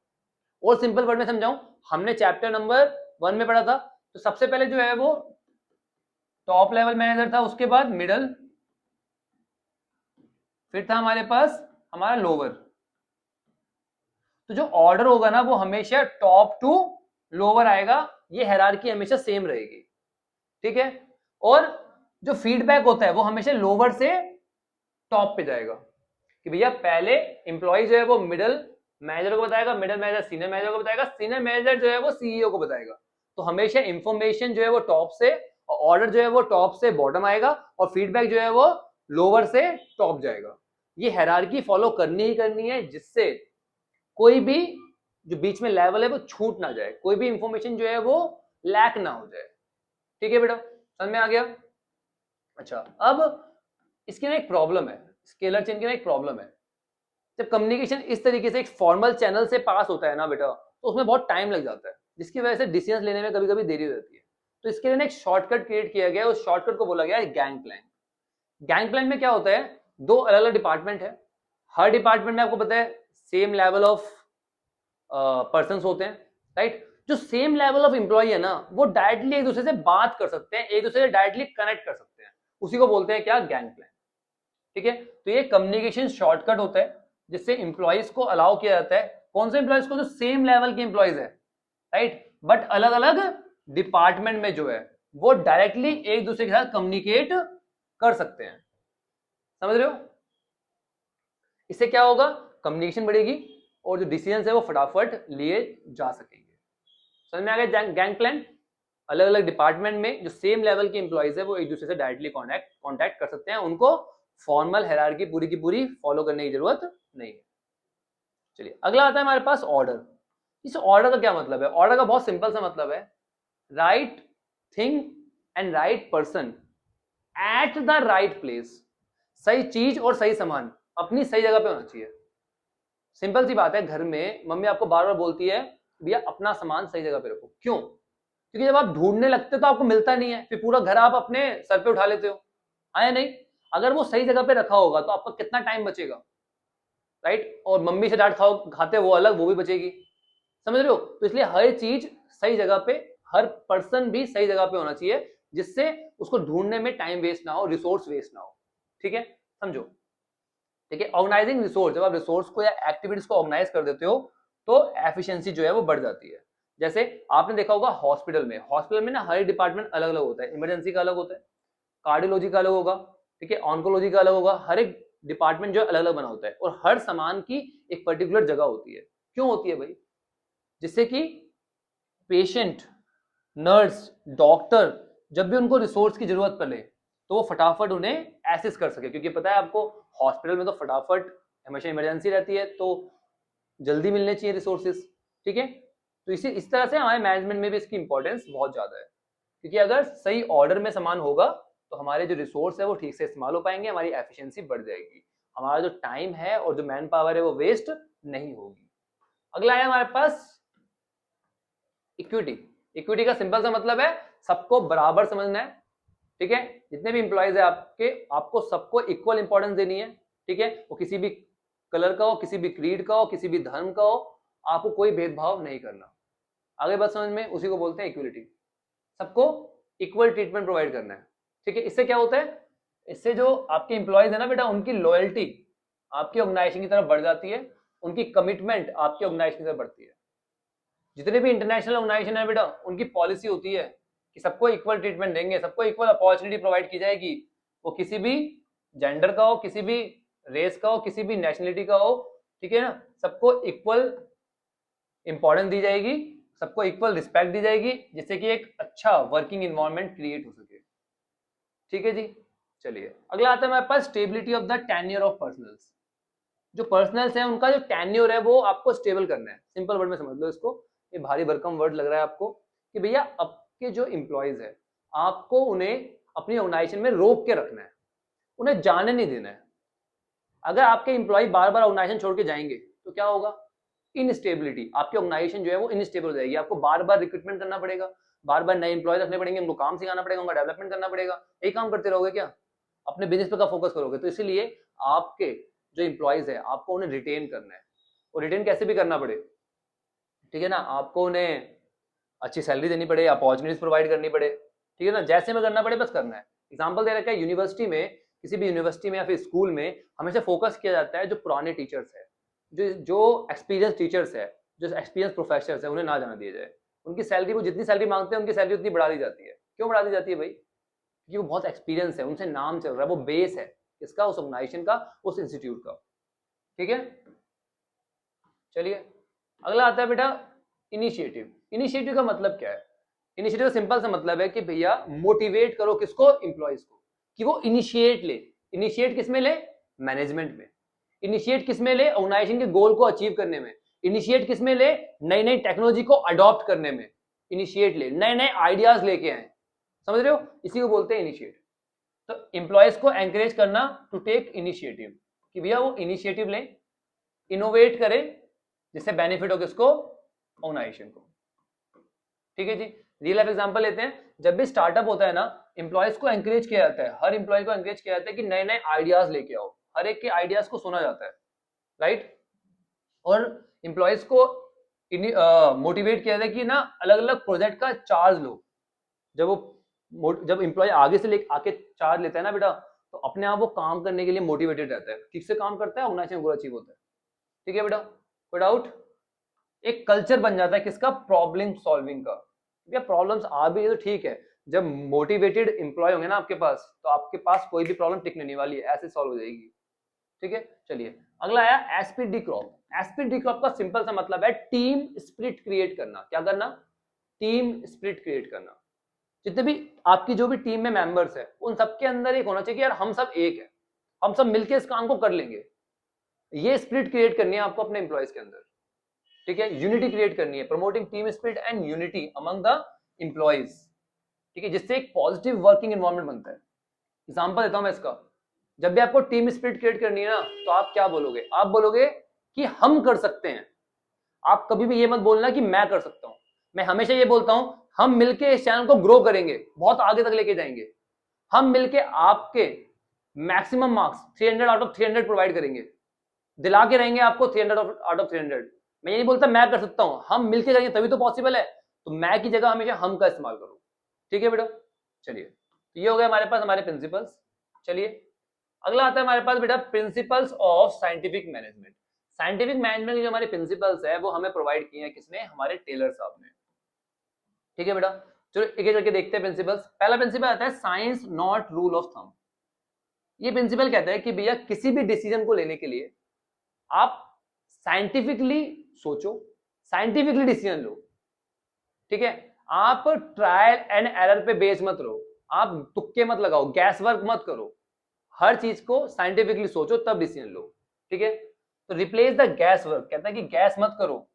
और सिंपल वर्ड में समझाऊं, हमने चैप्टर नंबर 1 में पढ़ा था, तो सबसे पहले जो है वो टॉप लेवल मैनेजर था, उसके बाद मिडल, फिर था हमारे पास हमारा लोअर। तो जो ऑर्डर होगा ना वो हमेशा टॉप टू लोअर आएगा, ये हायरार्की हमेशा सेम रहेगी, ठीक है। और जो फीडबैक होता है वो हमेशा लोअर से टॉप पे जाएगा, कि भैया पहले एम्प्लॉय जो है वो मिडल मैनेजर को बताएगा, मिडल मैनेजर सीनियर मैनेजर को बताएगा, सीनियर मैनेजर जो है वो सीईओ को बताएगा। तो हमेशा इंफॉर्मेशन जो है वो टॉप से, ऑर्डर जो है वो टॉप से बॉटम आएगा, और फीडबैक जो है वो लोअर से टॉप जाएगा। ये हायरार्की फॉलो करनी ही करनी है, जिससे कोई भी जो बीच में लेवल है वो छूट ना जाए, कोई भी इंफॉर्मेशन जो है वो लैक ना हो जाए। ठीक है बेटा, समझ में आ गया? अच्छा, अब इसकी ना एक प्रॉब्लम है, स्केलर चेन की ना एक प्रॉब्लम है। जब कम्युनिकेशन इस तरीके से एक फॉर्मल चैनल से पास होता है ना बेटा, तो उसमें बहुत टाइम लग जाता है, जिसकी वजह से डिसीजन लेने में कभी कभी देरी हो जाती है। तो इसके लिए ना एक शॉर्टकट क्रिएट किया गया है, उस शॉर्टकट को बोला गया है गैंग प्लान। गैंग प्लान में क्या होता है, 2 अलग अलग डिपार्टमेंट है, हर डिपार्टमेंट में आपको पता है सेम लेवल ऑफ पर्सन्स होते हैं, राइट। जो सेम लेवल ऑफ एम्प्लॉय है ना, वो डायरेक्टली एक दूसरे से बात कर सकते हैं, एक दूसरे से डायरेक्टली कनेक्ट कर सकते हैं, उसी को बोलते हैं क्या, गैंग प्लान। ठीक है, तो ये कम्युनिकेशन शॉर्टकट होता है, जिससे एम्प्लॉयज को अलाउ किया जाता है, कौन से एम्प्लॉयज को, जो सेम लेवल के एम्प्लॉयज है, राइट, बट अलग अलग डिपार्टमेंट में जो है वो डायरेक्टली एक दूसरे के साथ कम्युनिकेट कर सकते हैं। समझ रहे हो? इससे क्या होगा, कम्युनिकेशन बढ़ेगी और जो डिसीजन है वो फटाफट लिए जा सकेंगे। समझ में आ गया? गैंग प्लान, अलग अलग डिपार्टमेंट में जो सेम लेवल के एम्प्लॉयज है वो एक दूसरे से डायरेक्टली कॉन्टैक्ट कर सकते हैं, उनको फॉर्मल हायरार्की पूरी की पूरी फॉलो करने की जरूरत नहीं है। चलिए अगला आता है हमारे पास ऑर्डर। इस ऑर्डर का क्या मतलब है? ऑर्डर का बहुत सिंपल सा मतलब है, right thing and right person at the right place. सही चीज और सही सामान अपनी सही जगह पे होना चाहिए। सिंपल सी बात है, घर में मम्मी आपको बार बार बोलती है भैया अपना सामान सही जगह पे रखो। क्यों? क्योंकि जब आप ढूंढने लगते हो तो आपको मिलता नहीं है, फिर पूरा घर आप अपने सर पे उठा लेते हो, आया नहीं? अगर वो सही जगह पे रखा होगा तो आपका कितना टाइम बचेगा, राइट। और मम्मी से डांट खाते वो अलग, वो भी बचेगी। समझ रहे हो? तो इसलिए हर चीज सही जगह पे, हर पर्सन भी सही जगह पे होना चाहिए, जिससे उसको ढूंढने में टाइम वेस्ट ना हो, रिसोर्स वेस्ट ना हो। ठीक है, समझो। ठीक है, ऑर्गेनाइजिंग रिसोर्स, जब आप रिसोर्स को या एक्टिविटीज को ऑर्गेनाइज कर देते हो तो एफिशिएंसी जो है वो बढ़ जाती है। जैसे आपने देखा होगा हॉस्पिटल में ना हर डिपार्टमेंट अलग अलग होता है, इमरजेंसी का अलग होता है, कार्डियोलॉजी का अलग होगा, ठीक है, ऑन्कोलॉजी का अलग होगा, हर एक डिपार्टमेंट जो अलग अलग बना होता है और हर सामान की एक पर्टिकुलर जगह होती है। क्यों होती है भाई? जिससे कि पेशेंट, नर्स, डॉक्टर जब भी उनको रिसोर्स की जरूरत पड़े तो वो फटाफट उन्हें एक्सेस कर सके, क्योंकि पता है आपको हॉस्पिटल में तो फटाफट हमेशा इमरजेंसी रहती है तो जल्दी मिलने चाहिए रिसोर्सेज, ठीक है। तो इस तरह से हमारे मैनेजमेंट में भी इसकी इंपॉर्टेंस बहुत ज्यादा है, क्योंकि अगर सही ऑर्डर में सामान होगा तो हमारे जो रिसोर्स है वो ठीक से इस्तेमाल हो पाएंगे, हमारी एफिशिएंसी बढ़ जाएगी, हमारा जो टाइम है और जो मैन पावर है वो वेस्ट नहीं होगी। अगला है हमारे पास इक्विटी। इक्विटी का सिंपल सा मतलब है सबको बराबर समझना है, ठीक है। जितने भी इंप्लॉइज है आपके, आपको सबको इक्वल इंपॉर्टेंस देनी है, ठीक है। वो किसी भी कलर का हो, किसी भी क्रीड का हो, किसी भी धर्म का हो, आपको कोई भेदभाव नहीं करना। आगे बात समझ में, उसी को बोलते हैं इक्वलिटी। सबको इक्वल ट्रीटमेंट प्रोवाइड करना है, ठीक है। इससे क्या होता है, इससे जो आपके इंप्लॉइज है ना बेटा, उनकी लॉयल्टी आपकी ऑर्गेनाइजेशन की तरफ बढ़ जाती है, उनकी कमिटमेंट आपकी ऑर्गेनाइजेशन की तरफ बढ़ती है। जितने भी इंटरनेशनल ऑर्गेनाइजेशन है बेटा, उनकी पॉलिसी होती है कि सबको इक्वल ट्रीटमेंट देंगे, सबको इक्वल अपॉर्चुनिटी प्रोवाइड की जाएगी, वो किसी भी जेंडर का हो, किसी भी रेस का हो, किसी भी नेशनलिटी का हो, ठीक है ना। सबको इक्वल इंपॉर्टेंस दी जाएगी, सबको इक्वल रिस्पेक्ट दी जाएगी, जिससे कि एक अच्छा वर्किंग एनवायरनमेंट क्रिएट हो सके, ठीक है जी। चलिए अगला आता है हमारे पास stability of the tenure of personnels. जो पर्सनल्स है उनका जो टेन्योर है वो आपको स्टेबल करना है। सिंपल वर्ड में समझ लो इसको, ये भारी भरकम वर्ड लग रहा है आपको कि भैया आपके जो इंप्लॉइज है आपको उन्हें अपनी ऑर्गेनाइजेशन में रोक के रखना है, उन्हें जाने नहीं देना है। अगर आपके इंप्लॉय बार बार ऑर्गेनाइजेशन छोड़ के जाएंगे तो क्या होगा, इनस्टेबिलिटी, आपकी ऑर्गेनाइजेशन जो है वो इनस्टेबल हो जाएगी, आपको बार बार रिक्रूटमेंट करना पड़ेगा, बार बार नए इंप्लॉय रखने पड़ेंगे, उनको काम सिखाना पड़ेगा, उनका डेवलपमेंट करना पड़ेगा। यही काम करते रहोगे क्या, अपने बिजनेस पे का फोकस करोगे? तो इसीलिए आपके जो इंप्लॉइज है आपको उन्हें रिटेन करना है, और रिटेन कैसे भी करना पड़े, ठीक है ना। आपको उन्हें अच्छी सैलरी देनी पड़े, अपॉर्चुनिटीज प्रोवाइड करनी पड़े, ठीक है ना, जैसे में करना पड़े बस करना है। एग्जाम्पल दे रखा है यूनिवर्सिटी में, किसी भी यूनिवर्सिटी में या फिर स्कूल में हमेशा फोकस किया जाता है जो पुराने टीचर्स है, जो एक्सपीरियंस टीचर्स है, जो एक्सपीरियंस प्रोफेसर्स है, उन्हें ना जाना दिया जाए। उनकी सैलरी, वो जितनी सैलरी मांगते हैं उनकी सैलरी उतनी बढ़ा दी जाती है। क्यों बढ़ा दी जाती है भाई? क्योंकि वो बहुत एक्सपीरियंस है, उनसे नाम चल रहा है, वो बेस है इसका, उस ऑर्गेनाइजेशन का, उस इंस्टीट्यूट का, ठीक है। चलिए अगला आता है बेटा इनिशिएटिव। इनिशिएटिव का मतलब क्या है? इनिशिएटिव का सिंपल सा मतलब है कि भैया मोटिवेट करो किसको, इंप्लॉइज को, कि वो इनिशिएट ले। इनिशिएट किस में ले? मैनेजमेंट में। इनिशिएट किस में ले? ऑर्गेनाइजेशन के गोल को अचीव करने में। इनिशिएट किस में ले? नई नई टेक्नोलॉजी को अडॉप्ट करने में। इनिशिएट ले, नए नए आइडियाज लेके आए, समझ रहे हो, इसी को बोलते हैं इनिशिएट। तो इंप्लॉइज को एंकरेज करना टू टेक इनिशिएटिव, कि भैया वो इनिशिएटिव लें, इनोवेट करें, जिससे बेनिफिट हो किसको, ऑर्गेनाइजेशन को, ठीक है जी। रियल लाइफ एग्जांपल लेते हैं, जब भी स्टार्टअप होता है ना, इंप्लॉइज को एंकरेज किया जाता है, हर इंप्लॉय को एंकरेज किया जाता है कि नए नए आइडियाज लेके आओ, हर एक के आइडियाज को सुना जाता है, राइट। और इंप्लॉइज को मोटिवेट किया जाता है कि ना अलग अलग प्रोजेक्ट का चार्ज लो। जब इंप्लॉय आगे से आके चार्ज लेता है ना बेटा, तो अपने आप वो काम करने के लिए मोटिवेटेड रहता है, ठीक से काम करता है, ऑर्गेनाइजेशन गोल अचीव होता है, ठीक है बेटा, कोई डाउट? एक कल्चर बन जाता है किसका, प्रॉब्लम सॉल्विंग का। भैया प्रॉब्लम्स आ भी तो ठीक है, जब मोटिवेटेड इंप्लॉय होंगे ना आपके पास, तो आपके पास कोई भी प्रॉब्लम टिकने नहीं वाली है, ऐसे सॉल्व हो जाएगी, ठीक है। चलिए अगला आया Spirit D crop. Spirit D crop का सिंपल सा मतलब है टीम स्पिरिट क्रिएट करना। क्या करना? टीम स्पिरिट क्रिएट करना। जितने भी आपकी जो भी टीम में मेंबर्स है, उन सबके अंदर एक होना चाहिए कि यार हम सब एक है, हम सब मिलकर इस काम को कर लेंगे। ये स्पिरिट क्रिएट करनी है आपको अपने एम्प्लॉयज के अंदर, ठीक है। यूनिटी क्रिएट करनी है, promoting team spirit and unity among the employees, ठीक है, जिससे एक पॉजिटिव वर्किंग एनवायरनमेंट बनता है। एग्जांपल देता हूं मैं इसका, जब भी आपको टीम स्पिरिट क्रिएट करनी है ना, तो आप क्या बोलोगे? आप बोलोगे कि हम कर सकते हैं। आप कभी भी ये मत बोलना कि मैं कर सकता हूं। मैं हमेशा ये बोलता हूं हम मिलके इस चैनल को ग्रो करेंगे, बहुत आगे तक लेके जाएंगे। हम मिलके आपके maximum marks 300 out of 300 provide करेंगे, दिला के रहेंगे आपको 300 आउट ऑफ 300। मैं ये नहीं बोलता मैं कर सकता हूं, हम मिलके करेंगे तभी तो पॉसिबल है। तो मैं की जगह हमेशा हम का इस्तेमाल करो, ठीक है बेटा। चलिए ये हो गया हमारे पास हमारे प्रिंसिपल्स। चलिए अगला आता है हमारे पास बेटा principles of scientific management. Scientific management के जो हमारे प्रिंसिपल्स है वो हमें प्रोवाइड किए हैं किसने, हमारे टेलर साहब ने। ठीक है बेटा, चलो एक एक करके देखते हैं प्रिंसिपल्स। पहला प्रिंसिपल आता है science not rule of thumb. ये प्रिंसिपल कहता है कि भैया किसी भी डिसीजन को लेने के लिए आप साइंटिफिकली सोचो, साइंटिफिकली डिसीजन लो। ठीक है, आप ट्रायल एंड एरर पे बेस मत रहो, आप तुक्के मत लगाओ, गैस वर्क मत करो, हर चीज को साइंटिफिकली सोचो तब डिसीजन लो। ठीक है, तो रिप्लेस द गैस वर्क, कहता है कि गैस मत करो,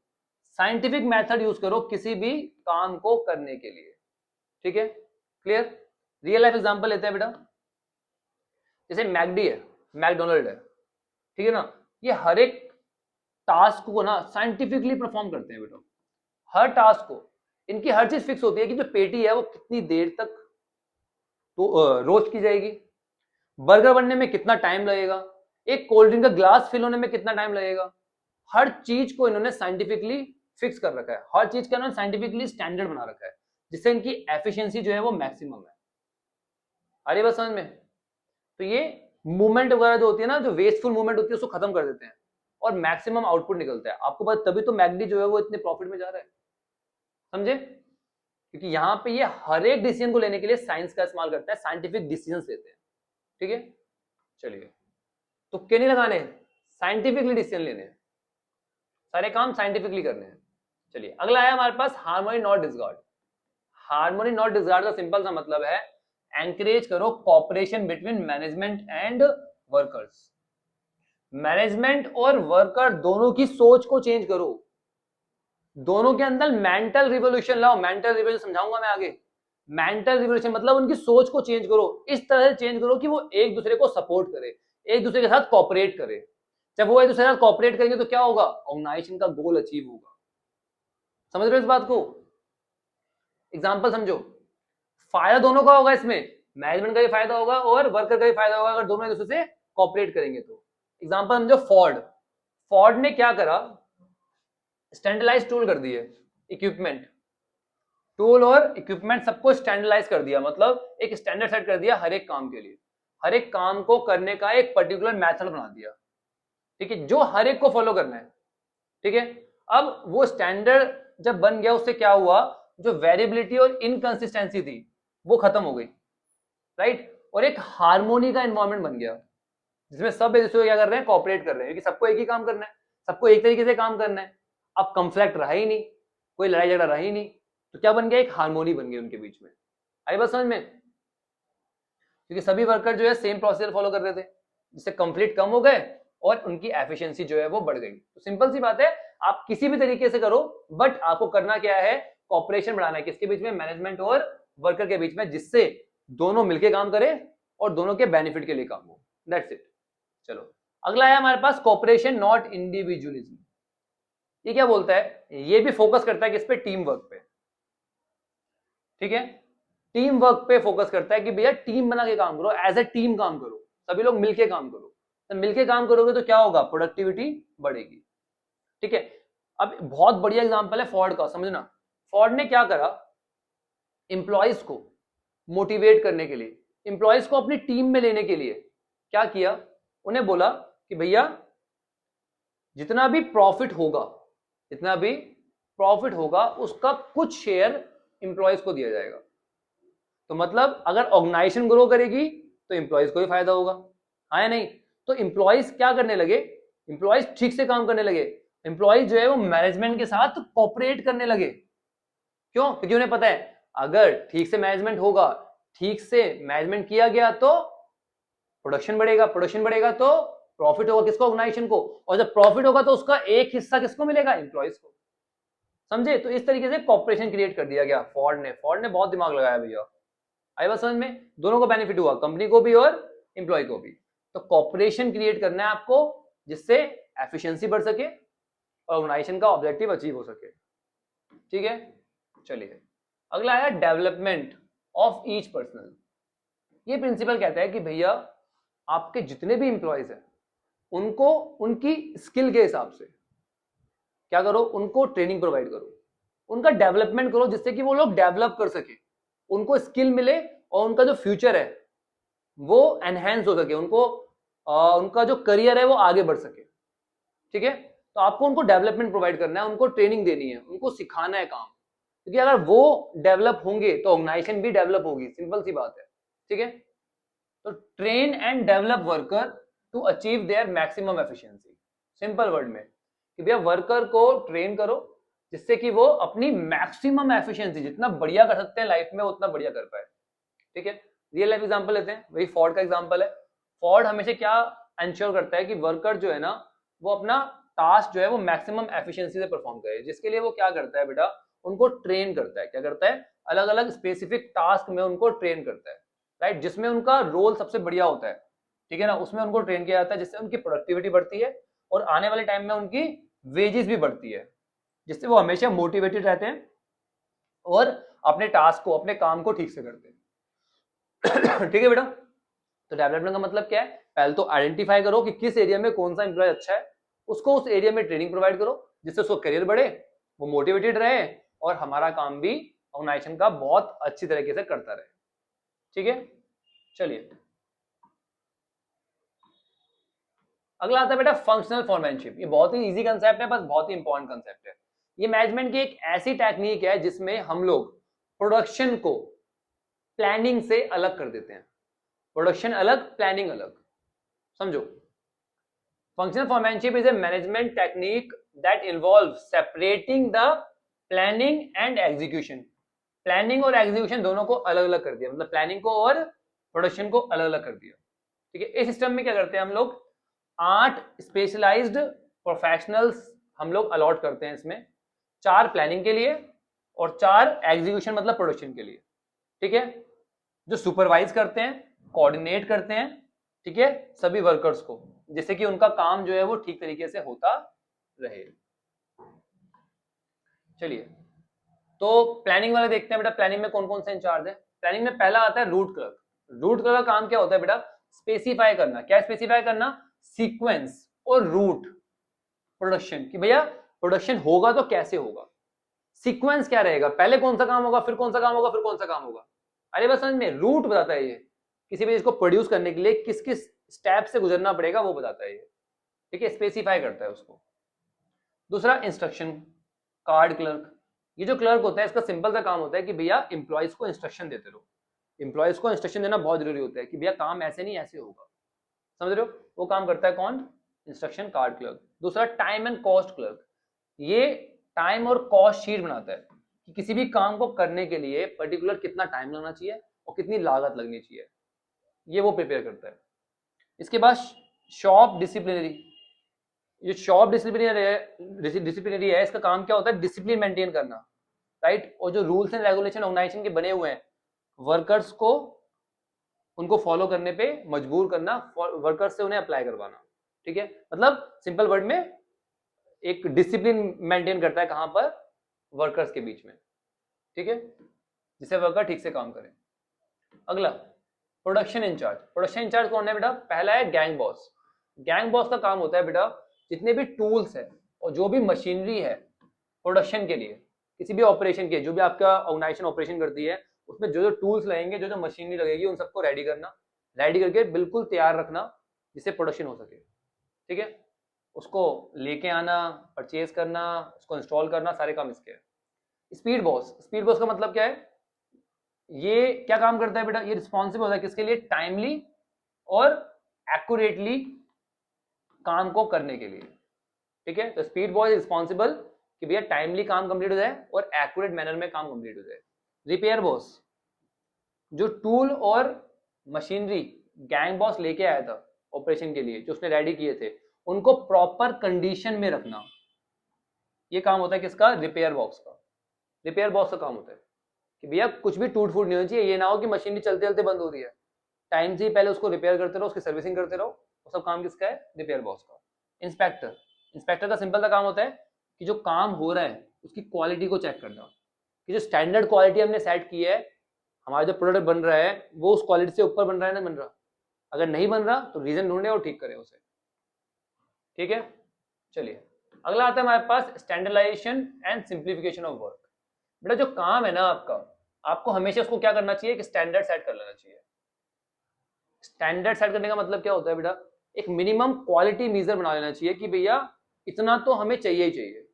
साइंटिफिक मेथड यूज करो किसी भी काम को करने के लिए। ठीक है, क्लियर। रियल लाइफ एग्जांपल लेते हैं बेटा, जैसे मैकडी है, मैकडोनल्ड है, ठीक है ना, ये हर एक टास्क को ना साइंटिफिकली परफॉर्म करते हैं बेटा। हर टास्क को इनकी हर चीज फिक्स होती है कि जो पेटी है वो कितनी देर तक तो रोस्ट की जाएगी, बर्गर बनने में कितना टाइम लगेगा, एक कोल्ड ड्रिंक का ग्लास फिल होने में कितना टाइम लगेगा। हर चीज को इन्होंने साइंटिफिकली फिक्स कर रखा है, हर चीज का इन्होंने साइंटिफिकली स्टैंडर्ड बना रखा है, जिससे इनकी एफिशिएंसी जो है वो मैक्सिमम है। अरे बस समझ में। तो ये मूवमेंट वगैरह जो होती है ना, जो वेस्टफुल मूवमेंट होती है उसको खत्म कर देते हैं और मैक्सिमम आउटपुट निकलता है। आपको पता तभी तो मैकडी जो है वो इतने प्रॉफिट में जा रहा है, समझे, क्योंकि यहाँ पे ये हर एक डिसीजन को लेने के लिए साइंस का इस्तेमाल करता है, साइंटिफिक डिसीजन लेते हैं। ठीक है, चलिए, तुक्के नहीं लगाने, साइंटिफिकली डिसीजन लेने हैं, सारे काम साइंटिफिकली करने हैं। चलिए अगला है हमारे पास हार्मोनी नॉट डिसगार्ड। हार्मोनी नॉट डिसगार्ड का सिंपल सा मतलब है एंकरेज करो cooperation between management and workers. Management और वर्कर दोनों की सोच को चेंज करो, दोनों के अंदर मेंटल रिवोल्यूशन लाओ। मेंटल रिवोल्यूशन समझाऊंगा मैं आगे। मेंटल रिवोल्यूशन मतलब उनकी सोच को चेंज करो, इस तरह से चेंज करो कि वो एक दूसरे को सपोर्ट करे, एक दूसरे के साथ कॉपरेट करे। जब वो एक दूसरे के साथ कॉपरेट करेंगे तो क्या होगा, ऑर्गेनाइजेशन का गोल अचीव होगा। समझ रहे हो इस बात को। एग्जांपल समझो, फायदा दोनों का होगा इसमें, मैनेजमेंट का भी फायदा होगा और वर्कर का भी फायदा होगा अगर दोनों एक दूसरे से कॉपरेट करेंगे तो। एग्जांपल समझो, फोर्ड। फोर्ड ने क्या करा, स्टैंडर्डाइज टूल कर दिए, इक्विपमेंट, टूल और इक्विपमेंट सबको स्टैंडर्डाइज कर दिया, मतलब एक स्टैंडर्ड सेट कर दिया हर एक काम के लिए, हर एक काम को करने का एक पर्टिकुलर मेथड बना दिया। ठीक है, जो हर एक को फॉलो करना है। ठीक है, अब वो स्टैंडर्ड जब बन गया उससे क्या हुआ, जो वेरिएबिलिटी और इनकंसिस्टेंसी थी वो खत्म हो गई, राइट, और एक हार्मोनी का एनवायरनमेंट बन गया जिसमें सब एक दूसरे को क्या कर रहे हैं, कॉपरेट कर रहे हैं, क्योंकि सबको एक ही काम करना है, सबको एक तरीके से काम करना है। अब कंफ्लिक्ट रहा ही नहीं, कोई लड़ाई झगड़ा रहा ही नहीं, तो क्या बन गया, एक हार्मोनी बन गई उनके बीच में। आई बात समझ में, क्योंकि सभी वर्कर जो है सेम प्रोसीजर फॉलो कर रहे थे, जिससे कंफ्लिक्ट कम हो गए और उनकी एफिशिएंसी जो है वो बढ़ गई। तो सिंपल सी बात है, आप किसी भी तरीके से करो, बट आपको करना क्या है, कॉपरेशन बढ़ाना है, किसके बीच में, मैनेजमेंट और वर्कर के बीच में, जिससे दोनों मिलकर काम करें और दोनों के बेनिफिट के लिए काम हो। That's it. चलो अगला है हमारे पास कॉपरेशन नॉट इंडिविजुअलिज्म। ये क्या बोलता है, ये भी फोकस करता है किस पे, टीम वर्क पे। ठीक है, टीम वर्क पे फोकस करता है कि भैया टीम बना के काम करो, एज ए टीम काम करो, सभी लोग मिलके काम करो। तो मिलके काम करोगे तो क्या होगा, प्रोडक्टिविटी बढ़ेगी। ठीक है, अब बहुत बढ़िया एग्जांपल है फोर्ड का, समझना। फोर्ड ने क्या करा, एम्प्लॉयज को मोटिवेट करने के लिए, एम्प्लॉयज को अपनी टीम में लेने के लिए क्या किया, उन्हें बोला कि भैया जितना भी प्रॉफिट होगा, जितना भी प्रॉफिट होगा उसका कुछ शेयर एम्प्लॉयज को दिया जाएगा। तो मतलब अगर ऑर्गेनाइजेशन ग्रो करेगी तो एम्प्लॉयज को भी फायदा होगा, हाँ या नहीं। तो एम्प्लॉयज क्या करने लगे, एम्प्लॉयज ठीक से काम करने लगे, एम्प्लॉयज जो है वो मैनेजमेंट के साथ कोऑपरेट करने लगे। क्यों, क्योंकि उन्हें पता है अगर ठीक से मैनेजमेंट होगा, ठीक से मैनेजमेंट किया गया तो प्रोडक्शन बढ़ेगा, प्रोडक्शन बढ़ेगा तो प्रॉफिट होगा किसको, ऑर्गेनाइजेशन को, और जब प्रॉफिट होगा तो उसका एक हिस्सा किसको मिलेगा, एम्प्लॉयज को। समझे, तो इस तरीके से कॉर्पोरेशन क्रिएट कर दिया गया फोर्ड ने बहुत दिमाग लगाया भैया। आई बात समझ में, दोनों को बेनिफिट हुआ, कंपनी को भी और एम्प्लॉय को भी। तो कॉर्पोरेशन क्रिएट करना है आपको जिससे एफिशिएंसी बढ़ सके और ऑर्गेनाइजेशन का ऑब्जेक्टिव अचीव हो सके। ठीक है, चलिए अगला है डेवलपमेंट ऑफ ईच पर्सनल। ये प्रिंसिपल कहता है कि भैया आपके जितने भी एम्प्लॉयज हैं उनको उनकी स्किल के हिसाब से क्या करो, उनको ट्रेनिंग प्रोवाइड करो, उनका डेवलपमेंट करो, जिससे कि वो लोग डेवलप कर सके, उनको स्किल मिले और उनका जो फ्यूचर है वो एनहेंस हो सके, उनको उनका जो करियर है वो आगे बढ़ सके। ठीक है, तो आपको उनको डेवलपमेंट प्रोवाइड करना है, उनको ट्रेनिंग देनी है, उनको सिखाना है काम, क्योंकि अगर वो डेवलप होंगे तो ऑर्गेनाइजेशन भी डेवलप होगी, सिंपल सी बात है। ठीक है, तो train and develop worker to achieve their maximum efficiency. Simple word में कि भैया वर्कर को ट्रेन करो जिससे कि वो अपनी मैक्सिमम एफिशिएंसी जितना बढ़िया कर सकते हैं लाइफ में उतना बढ़िया कर पाए। ठीक है, रियल लाइफ एग्जांपल लेते हैं, वही फोर्ड का एग्जांपल है। फोर्ड हमेशा क्या इंश्योर करता है कि वर्कर जो है ना वो अपना टास्क जो है वो मैक्सिमम एफिशिएंसी से परफॉर्म करे, जिसके लिए वो क्या करता है बेटा, उनको ट्रेन करता है। क्या करता है, अलग अलग स्पेसिफिक टास्क में उनको ट्रेन करता है, राइट, जिसमें उनका रोल सबसे बढ़िया होता है। ठीक है ना, उसमें उनको ट्रेन किया जाता है जिससे उनकी प्रोडक्टिविटी बढ़ती है और आने वाले टाइम में उनकी वेजेस भी बढ़ती है, जिससे वो हमेशा मोटिवेटेड रहते हैं और अपने टास्क को, अपने काम को ठीक से करते हैं। ठीक है बेटा, तो डेवलपमेंट का मतलब क्या है, पहले तो आइडेंटिफाई करो कि किस एरिया में कौन सा एम्प्लॉय अच्छा है, उसको उस एरिया में ट्रेनिंग प्रोवाइड करो जिससे उसको करियर बढ़े, वो मोटिवेटेड रहे और हमारा काम भी ऑर्गेनाइजेशन का बहुत अच्छी तरीके से करता रहे। ठीक है, चलिए अगला आता है बेटा फंक्शनल फोरमैनशिप। ये बहुत ही इजी कंसेप्ट है, बस बहुत ही इंपॉर्टेंट कंसेप्ट है। ये मैनेजमेंट की एक ऐसी टेक्निक है जिसमें हम लोग प्रोडक्शन को प्लानिंग से अलग कर देते हैं। प्रोडक्शन अलग, प्लानिंग अलग, समझो। Functional foremanship is a management technique that involve separating the planning and execution. Planning और एग्जीक्यूशन दोनों को अलग अलग कर दिया, मतलब प्लानिंग को और प्रोडक्शन को अलग अलग कर दिया। ठीक है, इस सिस्टम में क्या करते हैं हम लोग, 8 स्पेशलाइज्ड प्रोफेशनल्स हम लोग अलॉट करते हैं इसमें, 4 प्लानिंग के लिए और 4 एग्जीक्यूशन मतलब प्रोडक्शन के लिए। ठीक है, जो सुपरवाइज करते हैं, कोऑर्डिनेट करते हैं, ठीक है, सभी वर्कर्स को, जिससे कि उनका काम जो है वो ठीक तरीके से होता रहे। चलिए तो प्लानिंग वाले देखते हैं बेटा, प्लानिंग में कौन कौन से इंचार्ज है। प्लानिंग में पहला आता है रूट क्लर्क। रूट क्लर्क का काम क्या होता है बेटा, स्पेसिफाई करना। क्या स्पेसिफाई करना, सीक्वेंस और रूट प्रोडक्शन, कि भैया प्रोडक्शन होगा तो कैसे होगा, सीक्वेंस क्या रहेगा, पहले कौन सा काम होगा, फिर कौन सा काम होगा, फिर कौन सा काम होगा। अरे बस समझ में, रूट बताता है ये, किसी भी चीज को प्रोड्यूस करने के लिए किस किस स्टेप से गुजरना पड़ेगा वो बताता है ये। ठीक है, स्पेसिफाई करता है उसको। दूसरा इंस्ट्रक्शन कार्ड क्लर्क। ये जो क्लर्क होता है इसका सिंपल सा काम होता है कि भैया एम्प्लॉयज को इंस्ट्रक्शन देते रहो। एम्प्लॉयज को इंस्ट्रक्शन देना बहुत जरूरी होता है कि भैया काम ऐसे नहीं ऐसे होगा, समझ रहे हो, वो काम करता है कौन, इंस्ट्रक्शन कार्ड क्लर्क। दूसरा टाइम एंड कॉस्ट क्लर्क। ये टाइम और कॉस्ट शीट बनाता है कि किसी भी काम को करने के लिए पर्टिकुलर कितना टाइम लगना चाहिए और कितनी लागत लगनी चाहिए, ये वो प्रिपेयर करता है। इसके बाद शॉप डिसिप्लिनरी। ये शॉप डिसिप्लिनरी है, इसका काम क्या होता है, डिसिप्लिन मेंटेन करना, राइट, और जो रूल्स एंड रेगुलेशन ऑर्गेनाइजेशन के बने हुए हैं वर्कर्स को उनको फॉलो करने पे मजबूर करना, वर्कर्स से उन्हें अप्लाई करवाना। ठीक है, मतलब सिंपल वर्ड में एक डिसिप्लिन मेंटेन करता है, कहां पर, वर्कर्स के बीच में। ठीक है, जिससे वर्कर ठीक से काम करें। अगला प्रोडक्शन इंचार्ज। प्रोडक्शन इंचार्ज कौन है बेटा, पहला है गैंग बॉस। गैंग बॉस का काम होता है बेटा जितने भी टूल्स है और जो भी मशीनरी है प्रोडक्शन के लिए, किसी भी ऑपरेशन के, जो भी आपका ऑर्गेनाइजेशन ऑपरेशन करती है उसमें जो जो टूल्स लगेंगे, जो जो मशीनरी लगेगी, उन सबको रेडी करना, रेडी करके बिल्कुल तैयार रखना जिससे प्रोडक्शन हो सके। ठीक है, उसको लेके आना, परचेज करना, उसको इंस्टॉल करना, सारे काम इसके हैं। Speed boss. स्पीड बॉस का मतलब क्या है, ये क्या काम करता है बेटा, ये रिस्पॉन्सिबल होता है किसके लिए, टाइमली और एक्यूरेटली काम को करने के लिए। ठीक है, तो स्पीड बॉय इज रिस्पॉन्सिबल कि भैया टाइमली काम कंप्लीट हो जाए और एक्यूरेट मैनर में काम कंप्लीट हो जाए। रिपेयर बॉस, जो टूल और मशीनरी गैंग बॉस लेके आया था ऑपरेशन के लिए, जो उसने रेडी किए थे, उनको प्रॉपर कंडीशन में रखना, ये काम होता है किसका, रिपेयर बॉक्स का। रिपेयर बॉक्स का काम होता है कि भैया कुछ भी टूट फूट नहीं होनी चाहिए, ये ना हो कि मशीनरी चलते चलते बंद हो रही है, टाइम से ही पहले उसको रिपेयर करते रहो, उसकी सर्विसिंग करते रहो, वो सब काम किसका है, रिपेयर बॉक्स का। इंस्पेक्टर। इंस्पेक्टर का सिंपल सा काम होता है कि जो काम हो रहा है उसकी क्वालिटी को चेक करना, कि जो स्टैंडर्ड क्वालिटी हमने सेट की है, हमारा जो प्रोडक्ट बन रहा है वो उस क्वालिटी से ऊपर बन रहा है ना बन रहा, अगर नहीं बन रहा तो रीजन ढूंढे और ठीक करें उसे। ठीक है, चलिए अगला आता है हमारे पास standardisation and simplification of work. बेटा जो काम है ना आपका, आपको हमेशा उसको क्या करना चाहिए कि स्टैंडर्ड सेट कर लेना चाहिए। स्टैंडर्ड सेट करने का मतलब क्या होता है बेटा, एक मिनिमम क्वालिटी मेजर बना लेना चाहिए कि भैया इतना तो हमें चाहिए ही चाहिए।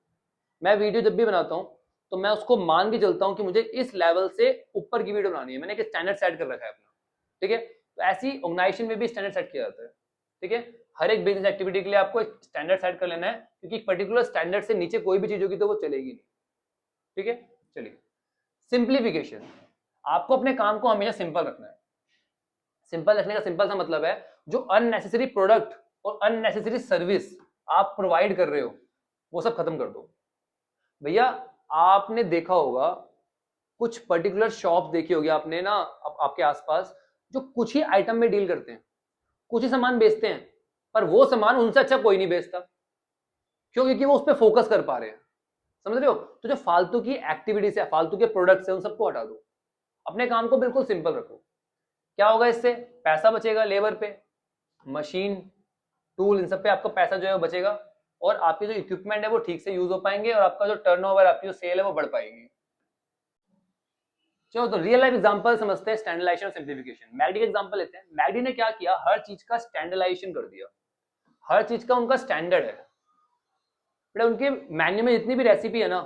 मैं वीडियो जब भी बनाता हूँ तो मैं उसको मान के चलता हूँ कि मुझे इस लेवल से ऊपर की वीडियो बनानी है, मैंने एक स्टैंडर्ड सेट कर रखा है अपना, ठीक है। तो ऐसी ऑर्गेनाइजेशन में भी स्टैंडर्ड सेट किया जाता है, ठीक है। हर एक बिजनेस एक्टिविटी के लिए आपको एक स्टैंडर्ड सेट कर लेना है, क्योंकि पर्टिकुलर स्टैंडर्ड से नीचे कोई भी चीज होगी तो वो चलेगी नहीं, ठीक है। चलिए, सिंप्लीफिकेशन, आपको अपने काम को हमेशा सिंपल रखना है। सिंपल रखने का सिंपल सा मतलब है जो अननेसेसरी प्रोडक्ट और अननेसेसरी सर्विस आप प्रोवाइड कर रहे हो वो सब खत्म कर दो। भैया आपने देखा होगा, कुछ पर्टिकुलर शॉप देखी होगी आपने ना आपके आसपास, जो कुछ ही आइटम में डील करते हैं, कुछ ही सामान बेचते हैं, पर वो सामान उनसे अच्छा कोई नहीं बेचता। क्यों? क्योंकि वो उस पर फोकस कर पा रहे हैं, समझ रहे हो। तो जो फालतू की एक्टिविटीज है, फालतू के प्रोडक्ट्स है, उन सबको हटा दो, अपने काम को बिल्कुल सिंपल रखो। क्या होगा इससे? पैसा बचेगा लेबर पे, मशीन, टूल, इन सब पे आपका पैसा जो है वो बचेगा, और आपके जो इक्विपमेंट है वो ठीक से यूज हो पाएंगे, और आपका जो टर्नओवर, आपकी जो सेल है वो बढ़ पाएगी। चलो तो रियल लाइफ एग्जांपल समझते हैं, स्टैंडर्डाइजेशन और सिंप्लीफिकेशन। मैगडी का एग्जांपल लेते हैं। मैगडी ने क्या किया, हर चीज का स्टैंडर्डाइजेशन कर दिया, हर चीज का उनका स्टैंडर्ड है। बट उनके मेन्यू में जितनी भी रेसिपी है ना,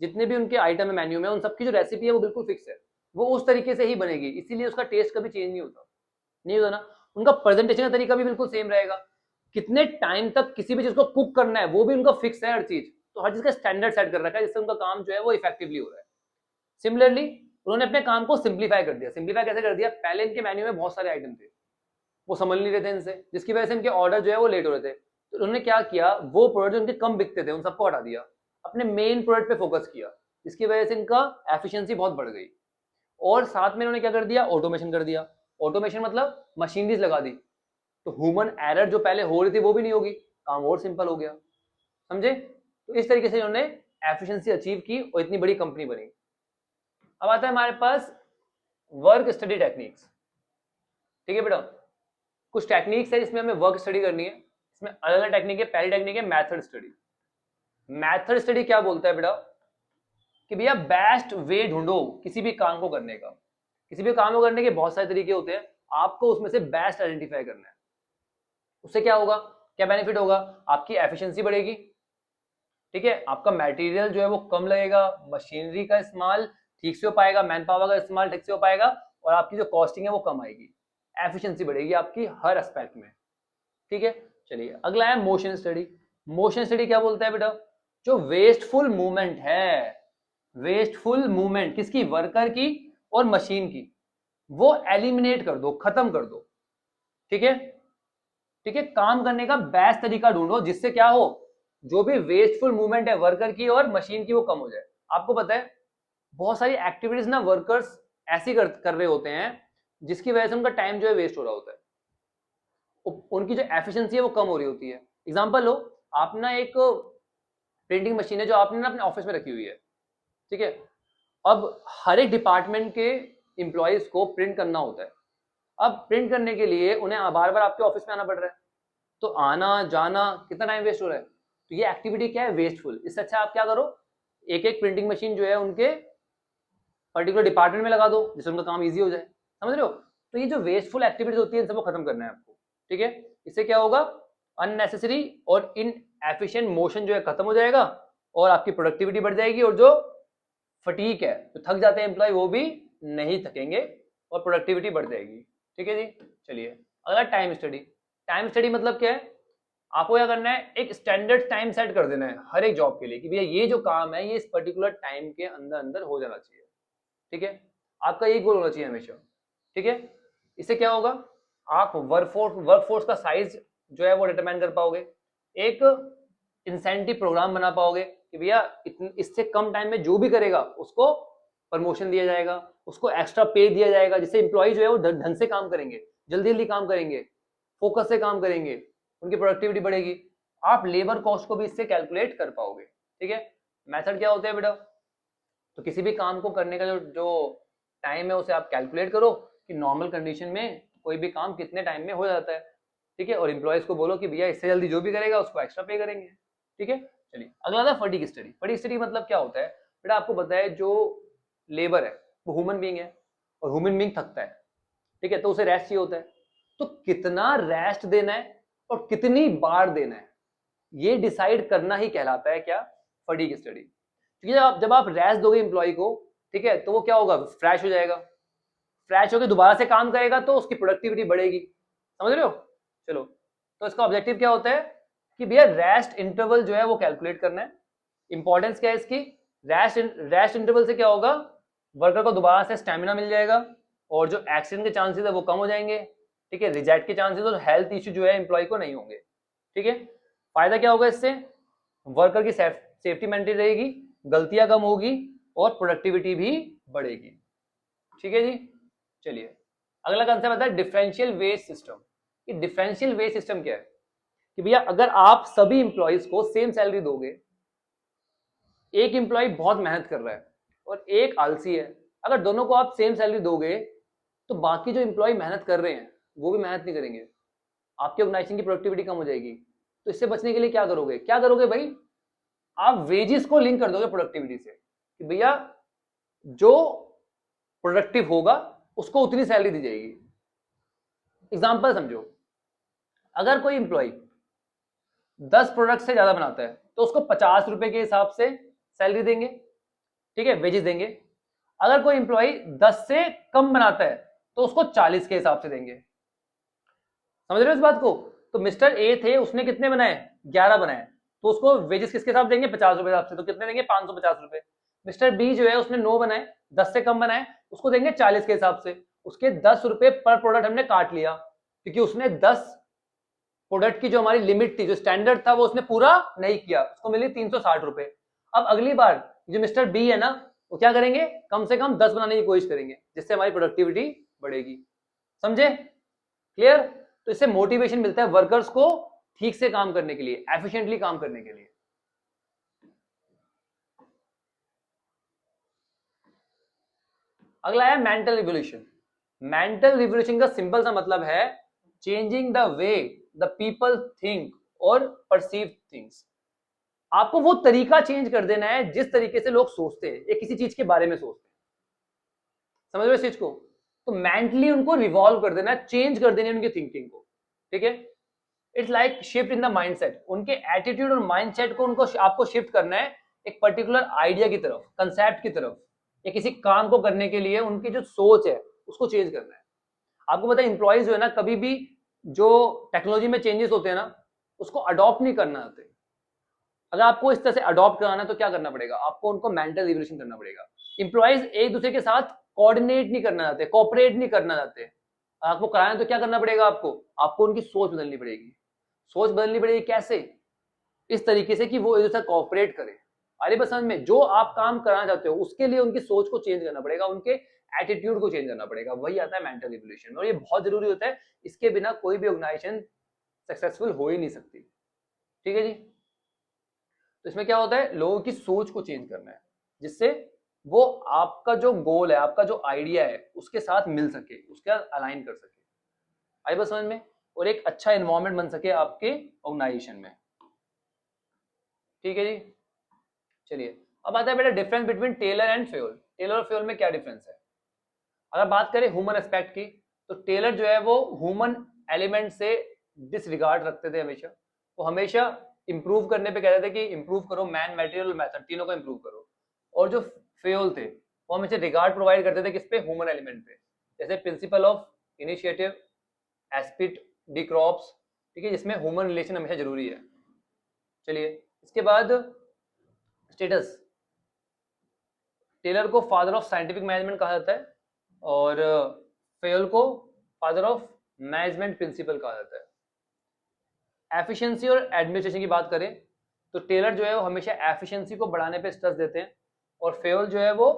जितने भी उनके आइटम है मेन्यू में, उन सबकी जो रेसिपी है वो बिल्कुल फिक्स है, वो उस तरीके से ही बनेगी, इसीलिए उसका टेस्ट कभी चेंज नहीं होता, नहीं होता ना। उनका प्रेजेंटेशन का तरीका भी बिल्कुल सेम रहेगा, कितने टाइम तक किसी भी चीज को कुक करना है वो भी उनका फिक्स है हर चीज। तो हर चीज का स्टैंडर्ड सेट कर रखा है, जिससे उनका काम जो है वो इफेक्टिवली हो रहा है। सिमिलरली उन्होंने अपने काम को सिंप्लीफाई कर दिया। सिंप्लीफाई कैसे कर दिया? पहले इनके मेन्यू में बहुत सारे आइटम थे, वो समझ नहीं रहे थे इनसे, जिसकी वजह से इनके ऑर्डर जो है वो लेट हो रहे थे। तो उन्होंने क्या किया, वो प्रोडक्ट जो उनके कम बिकते थे उन सबको हटा दिया, अपने मेन प्रोडक्ट पे फोकस किया, जिसकी वजह से इनका एफिशिएंसी बहुत बढ़ गई। और साथ में इन्होंने क्या कर दिया, ऑटोमेशन कर दिया। ऑटोमेशन मतलब मशीनरीज लगा दी, तो ह्यूमन एरर जो पहले हो रही थी वो भी नहीं होगी, काम और सिंपल हो गया, समझे। तो इस तरीके से इन्होंने एफिशिएंसी अचीव की और इतनी बड़ी कंपनी बनी। अब आता है हमारे पास वर्क स्टडी टेक्निक्स, ठीक है बेटा। कुछ टेक्निक्स है जिसमें हमें वर्क स्टडी करनी है, इसमें अलग अलग टेक्निक है। पहली टेक्निक है मेथड स्टडी। मेथड स्टडी क्या बोलता है बेटा, कि भैया बेस्ट वे ढूंढो किसी भी काम को करने का। किसी भी काम को करने के बहुत सारे तरीके होते हैं, आपको उसमें से बेस्ट आइडेंटिफाई करना है। उससे क्या होगा, क्या बेनिफिट होगा? आपकी एफिशिएंसी बढ़ेगी, ठीक है, आपका मटेरियल जो है वो कम लगेगा, मशीनरी का इस्तेमाल ठीक से हो पाएगा, मैन पावर का इस्तेमाल ठीक से हो पाएगा, और आपकी जो कॉस्टिंग है वो कम आएगी, एफिशिएंसी बढ़ेगी आपकी हर एस्पेक्ट में, ठीक है। चलिए अगला है मोशन स्टडी। मोशन स्टडी क्या बोलता है बेटा, जो वेस्टफुल मूवमेंट है, वेस्टफुल मूवमेंट किसकी, वर्कर की और मशीन की, वो एलिमिनेट कर दो, खत्म कर दो, ठीक है। ठीक है, काम करने का बेस्ट तरीका ढूंढो जिससे क्या हो, जो भी वेस्टफुल मूवमेंट है वर्कर की और मशीन की वो कम हो जाए। आपको पता है बहुत सारी एक्टिविटीज ना वर्कर्स ऐसी कर रहे होते हैं जिसकी वजह से उनका टाइम जो है वेस्ट हो रहा होता है, उनकी जो एफिशिएंसी है वो कम हो रही होती है। एग्जांपल लो, आप ना एक प्रिंटिंग मशीन है जो आपने ना अपने ऑफिस में रखी हुई है, ठीक है। अब हर एक डिपार्टमेंट के एम्प्लॉयज को प्रिंट करना होता है। अब प्रिंट करने के लिए उन्हें बार बार आपके ऑफिस में आना पड़ रहा है, तो आना जाना कितना टाइम वेस्ट हो रहा है। तो ये एक्टिविटी क्या है, वेस्टफुल। इससे अच्छा आप क्या करो, एक एक प्रिंटिंग मशीन जो है उनके पर्टिकुलर डिपार्टमेंट में लगा दो, जिससे उनका काम इजी हो जाए, समझ रहे हो। तो ये जो वेस्टफुल एक्टिविटीज होती है इन सबको खत्म करना है आपको, ठीक है। इससे क्या होगा, अननेसेसरी और इन एफिशिएंट मोशन जो है खत्म हो जाएगा, और आपकी प्रोडक्टिविटी बढ़ जाएगी, और जो फटीक है, जो थक जाते हैं एम्प्लॉय, वो भी नहीं थकेंगे और प्रोडक्टिविटी बढ़ जाएगी, ठीक है जी। चलिए अगला टाइम स्टडी। टाइम स्टडी मतलब क्या है, आपको क्या करना है, एक स्टैंडर्ड टाइम सेट कर देना है हर एक जॉब के लिए, कि भैया ये जो काम है ये इस पर्टिकुलर टाइम के अंदर अंदर हो जाना चाहिए, ठीक है। आपका यही गोल होना चाहिए हमेशा, ठीक है। इससे क्या होगा, आप वर्कफोर्स का साइज जो है वो डिटरमाइन कर पाओगे, एक इंसेंटिव प्रोग्राम बना पाओगे कि भैया इससे कम टाइम में जो भी करेगा उसको प्रमोशन दिया जाएगा, उसको एक्स्ट्रा पे दिया जाएगा, जिससे एम्प्लॉय जो है वो ढंग से काम करेंगे, जल्दी जल्दी काम करेंगे, फोकस से काम करेंगे, उनकी प्रोडक्टिविटी बढ़ेगी। आप लेबर कॉस्ट को भी इससे कैलकुलेट कर पाओगे, ठीक है। मेथड क्या होते हैं बेटा, तो किसी भी काम को करने का जो टाइम है उसे आप कैलकुलेट करो कि नॉर्मल कंडीशन में कोई भी काम कितने टाइम में हो जाता है, ठीक है। और एम्प्लॉयज को बोलो कि भैया इससे जल्दी जो भी करेगा उसको एक्स्ट्रा पे करेंगे, ठीक है। चलिए अगला था फटीग स्टडी। फटीग स्टडी मतलब क्या होता है बेटा, आपको पता है जो लेबर है वो ह्यूमन बीइंग है, और ह्यूमन बीइंग थकता है, ठीक है, तो उसे रेस्ट चाहिए होता है। तो कितना रेस्ट देना है और कितनी बार देना है, ये डिसाइड करना ही कहलाता है क्या, फटीग स्टडी। क्योंकि जब आप रेस्ट दोगे एम्प्लॉय को, ठीक है, तो वो क्या होगा, फ्रेश हो जाएगा, फ्रेश होकर दोबारा से काम करेगा तो उसकी प्रोडक्टिविटी बढ़ेगी, समझ रहे हो। चलो, तो इसका ऑब्जेक्टिव क्या होता है कि भैया रेस्ट इंटरवल जो है वो कैलकुलेट करना है। इंपॉर्टेंस क्या है इसकी, रेस्ट इंटरवल से क्या होगा, वर्कर को दोबारा से स्टेमिना मिल जाएगा और जो एक्सीडेंट के चांसेस है वो कम हो जाएंगे, ठीक है, रिजेक्ट के चांसेस और हेल्थ इश्यू जो है एम्प्लॉय को नहीं होंगे, ठीक है। फायदा क्या होगा इससे, वर्कर की सेफ्टी मेंटेन रहेगी, गलतियां कम होगी और प्रोडक्टिविटी भी बढ़ेगी, ठीक है जी। चलिए अगला कंसेप्ट आता है डिफरेंशियल वेज सिस्टम। ये डिफरेंशियल वेज सिस्टम क्या है कि भैया अगर आप सभी इंप्लॉइज को सेम सैलरी दोगे, एक इंप्लॉय बहुत मेहनत कर रहा है और एक आलसी है, अगर दोनों को आप सेम सैलरी दोगे तो बाकी जो इंप्लॉय मेहनत कर रहे हैं वो भी मेहनत नहीं करेंगे, आपके ऑर्गेनाइजेशन की प्रोडक्टिविटी कम हो जाएगी। तो इससे बचने के लिए क्या करोगे भाई, आप वेजेस को लिंक कर दोगे प्रोडक्टिविटी से कि भैया जो प्रोडक्टिव होगा उसको उतनी सैलरी दी जाएगी। एग्जांपल समझो, अगर कोई इंप्लॉय 10 प्रोडक्ट से ज्यादा बनाता है तो उसको 50 रुपए के हिसाब से सैलरी देंगे, ठीक है, वेजेस देंगे। अगर कोई इंप्लॉय 10 से कम बनाता है तो उसको 40 के हिसाब से देंगे, समझ रहे हो इस बात को। तो मिस्टर ए थे, उसने कितने बनाए, 11 बनाए, तो उसको वेजेस किसके हिसाब देंगे, 50 रुपए हिसाब से, तो कितने देंगे, 550 रुपए। मिस्टर बी जो है उसने 9 बनाए, 10 से कम बनाए, उसको देंगे 40 के हिसाब से, उसके 10 रुपए पर प्रोडक्ट हमने काट लिया क्योंकि उसने 10 प्रोडक्ट की जो हमारी लिमिट थी, जो स्टैंडर्ड था, वो उसने पूरा नहीं किया, उसको मिली 360 रुपए। अब अगली बार जो मिस्टर बी है ना, वो क्या करेंगे, कम से कम 10 बनाने की कोशिश करेंगे जिससे हमारी प्रोडक्टिविटी बढ़ेगी, समझे, क्लियर। तो इससे मोटिवेशन मिलता है वर्कर्स को ठीक से काम करने के लिए, एफिशिएंटली काम करने के लिए। अगला है मेंटल रिवोल्यूशन। मेंटल रिवोल्यूशन का सिंपल सा मतलब है changing the way the people think और परसीव थिंग्स। आपको वो तरीका चेंज कर देना है जिस तरीके से लोग सोचते हैं या किसी चीज के बारे में सोचते हैं, समझ रहे हो इस चीज को। तो मेंटली उनको रिवॉल्व कर देना है, चेंज कर देनी है उनकी थिंकिंग को, ठीक है। It's like shift in the mindset, उनके एटीट्यूड और माइंडसेट को उनको आपको शिफ्ट करना है एक पर्टिकुलर आइडिया की तरफ, कंसेप्ट की तरफ, या किसी काम को करने के लिए उनकी जो सोच है उसको चेंज करना है। आपको पता है इंप्लॉइज जो है ना, कभी भी जो टेक्नोलॉजी में चेंजेस होते हैं ना, उसको अडॉप्ट नहीं करना आते। अगर आपको इस तरह से अडॉप्ट कराना है तो क्या करना पड़ेगा, आपको उनको मेंटल रिवोल्यूशन करना पड़ेगा। इंप्लॉइज एक दूसरे के साथ कोऑर्डिनेट नहीं करना चाहते, कोऑपरेट नहीं करना चाहते, आपको कराना है तो क्या करना पड़ेगा, आपको उनकी सोच बदलनी पड़ेगी। सोच बदलनी पड़ेगी कैसे, इस तरीके से कि वो एक दूसरे कोऑपरेट करें। अरे बस समझ में, जो आप काम कराना चाहते हो उसके लिए उनकी सोच को चेंज करना पड़ेगा, उनके एटीट्यूड को चेंज करना पड़ेगा, वही आता है मेंटल रिवोल्यूशन। और ये बहुत जरूरी होता है, इसके बिना कोई भी ऑर्गेनाइजेशन सक्सेसफुल हो ही नहीं सकती, ठीक है जी। तो इसमें क्या होता है, लोगों की सोच को चेंज करना है जिससे वो आपका जो गोल है, आपका जो आइडिया है उसके साथ मिल सके, उसके साथ अलाइन कर सके, आई बस समझ में, और एक अच्छा एनवायरनमेंट बन सके आपके ऑर्गेनाइजेशन में, ठीक है जी। चलिए अब आता है बेटा difference between tailor and fuel. Tailor और फ्यूल में क्या डिफरेंस है। अगर बात करें ह्यूमन एस्पेक्ट की, तो टेलर जो है वो ह्यूमन एलिमेंट से डिसरिगार्ड रखते थे हमेशा, वो हमेशा इंप्रूव करने पे कहते थे कि इंप्रूव करो, मैन मटेरियल मेथड तीनों को इंप्रूव करो। और जो फ्यूल थे वो हमेशा रिगार्ड प्रोवाइड करते थे किस पे, ह्यूमन एलिमेंट पे, जैसे principle of initiative, esprit de corps, ठीक है, जिसमें ह्यूमन रिलेशन हमेशा जरूरी है। चलिए इसके बाद स्टेटस, टेलर को फादर ऑफ साइंटिफिक मैनेजमेंट कहा जाता है और फेयल को फादर ऑफ मैनेजमेंट प्रिंसिपल कहा जाता है। एफिशिएंसी और एडमिनिस्ट्रेशन की बात करें तो टेलर जो है वो हमेशा एफिशिएंसी को बढ़ाने पे स्ट्रेस देते हैं और फेयल जो है वो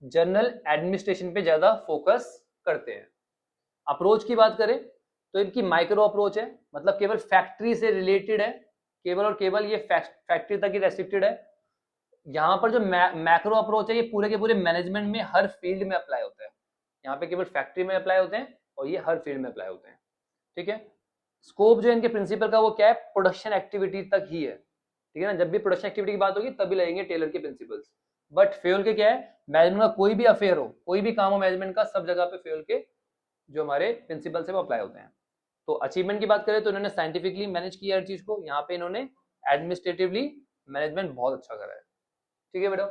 जनरल एडमिनिस्ट्रेशन पे ज्यादा फोकस करते हैं। अप्रोच की बात करें तो इनकी माइक्रो अप्रोच है, मतलब केवल फैक्ट्री से रिलेटेड है, केवल और केवल ये फैक्ट्री तक ही रेस्ट्रिक्टेड है। यहाँ पर जो मैक्रो अप्रोच है ये पूरे के पूरे मैनेजमेंट में हर फील्ड में अप्लाई होता है, यहाँ पे केवल फैक्ट्री में अप्लाई होते हैं और ये हर फील्ड में अप्लाई होते हैं, ठीक है। स्कोप जो है इनके प्रिंसिपल का वो क्या है, प्रोडक्शन एक्टिविटी तक ही है, ठीक है ना। जब भी प्रोडक्शन एक्टिविटी की बात होगी तभी लगेंगे टेलर के प्रिंसिपल्स। बट फ्यूल के क्या है, मैनेजमेंट का कोई भी अफेयर हो, कोई भी काम हो मैनेजमेंट का, सब जगह पे फ्यूल के जो हमारे प्रिंसिपल्स है वो अप्लाई होते हैं। तो अचीवमेंट की बात करें तो इन्होंने साइंटिफिकली मैनेज किया हर चीज को, यहाँ पे इन्होंने एडमिनिस्ट्रेटिवली मैनेजमेंट बहुत अच्छा करा है। ठीक है बेटा,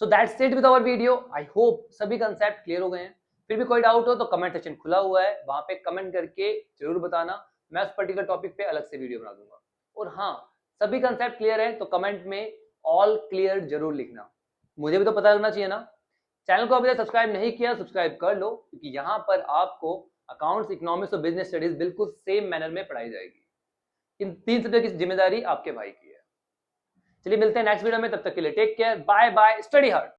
so that's it with our video. I hope सभी कंसेप्ट क्लियर हो गए हैं। फिर भी कोई डाउट हो तो कमेंट सेक्शन खुला हुआ है, वहां पे कमेंट करके जरूर बताना, मैं उस पर्टिकुलर टॉपिक पे अलग से वीडियो बना दूंगा। और हाँ, सभी कंसेप्ट क्लियर है तो कमेंट में ऑल क्लियर जरूर लिखना, मुझे भी तो पता लगना चाहिए ना। चैनल को अभी तक सब्सक्राइब नहीं किया, सब्सक्राइब कर लो, क्योंकि यहाँ पर आपको अकाउंट्स, इकोनॉमिक्स और बिजनेस स्टडीज बिल्कुल सेम मैनर में पढ़ाई जाएगी। इन 3 सब्जेक्ट की जिम्मेदारी आपके भाई की है। चलिए मिलते हैं नेक्स्ट वीडियो में, तब तक के लिए take care, bye bye, study hard.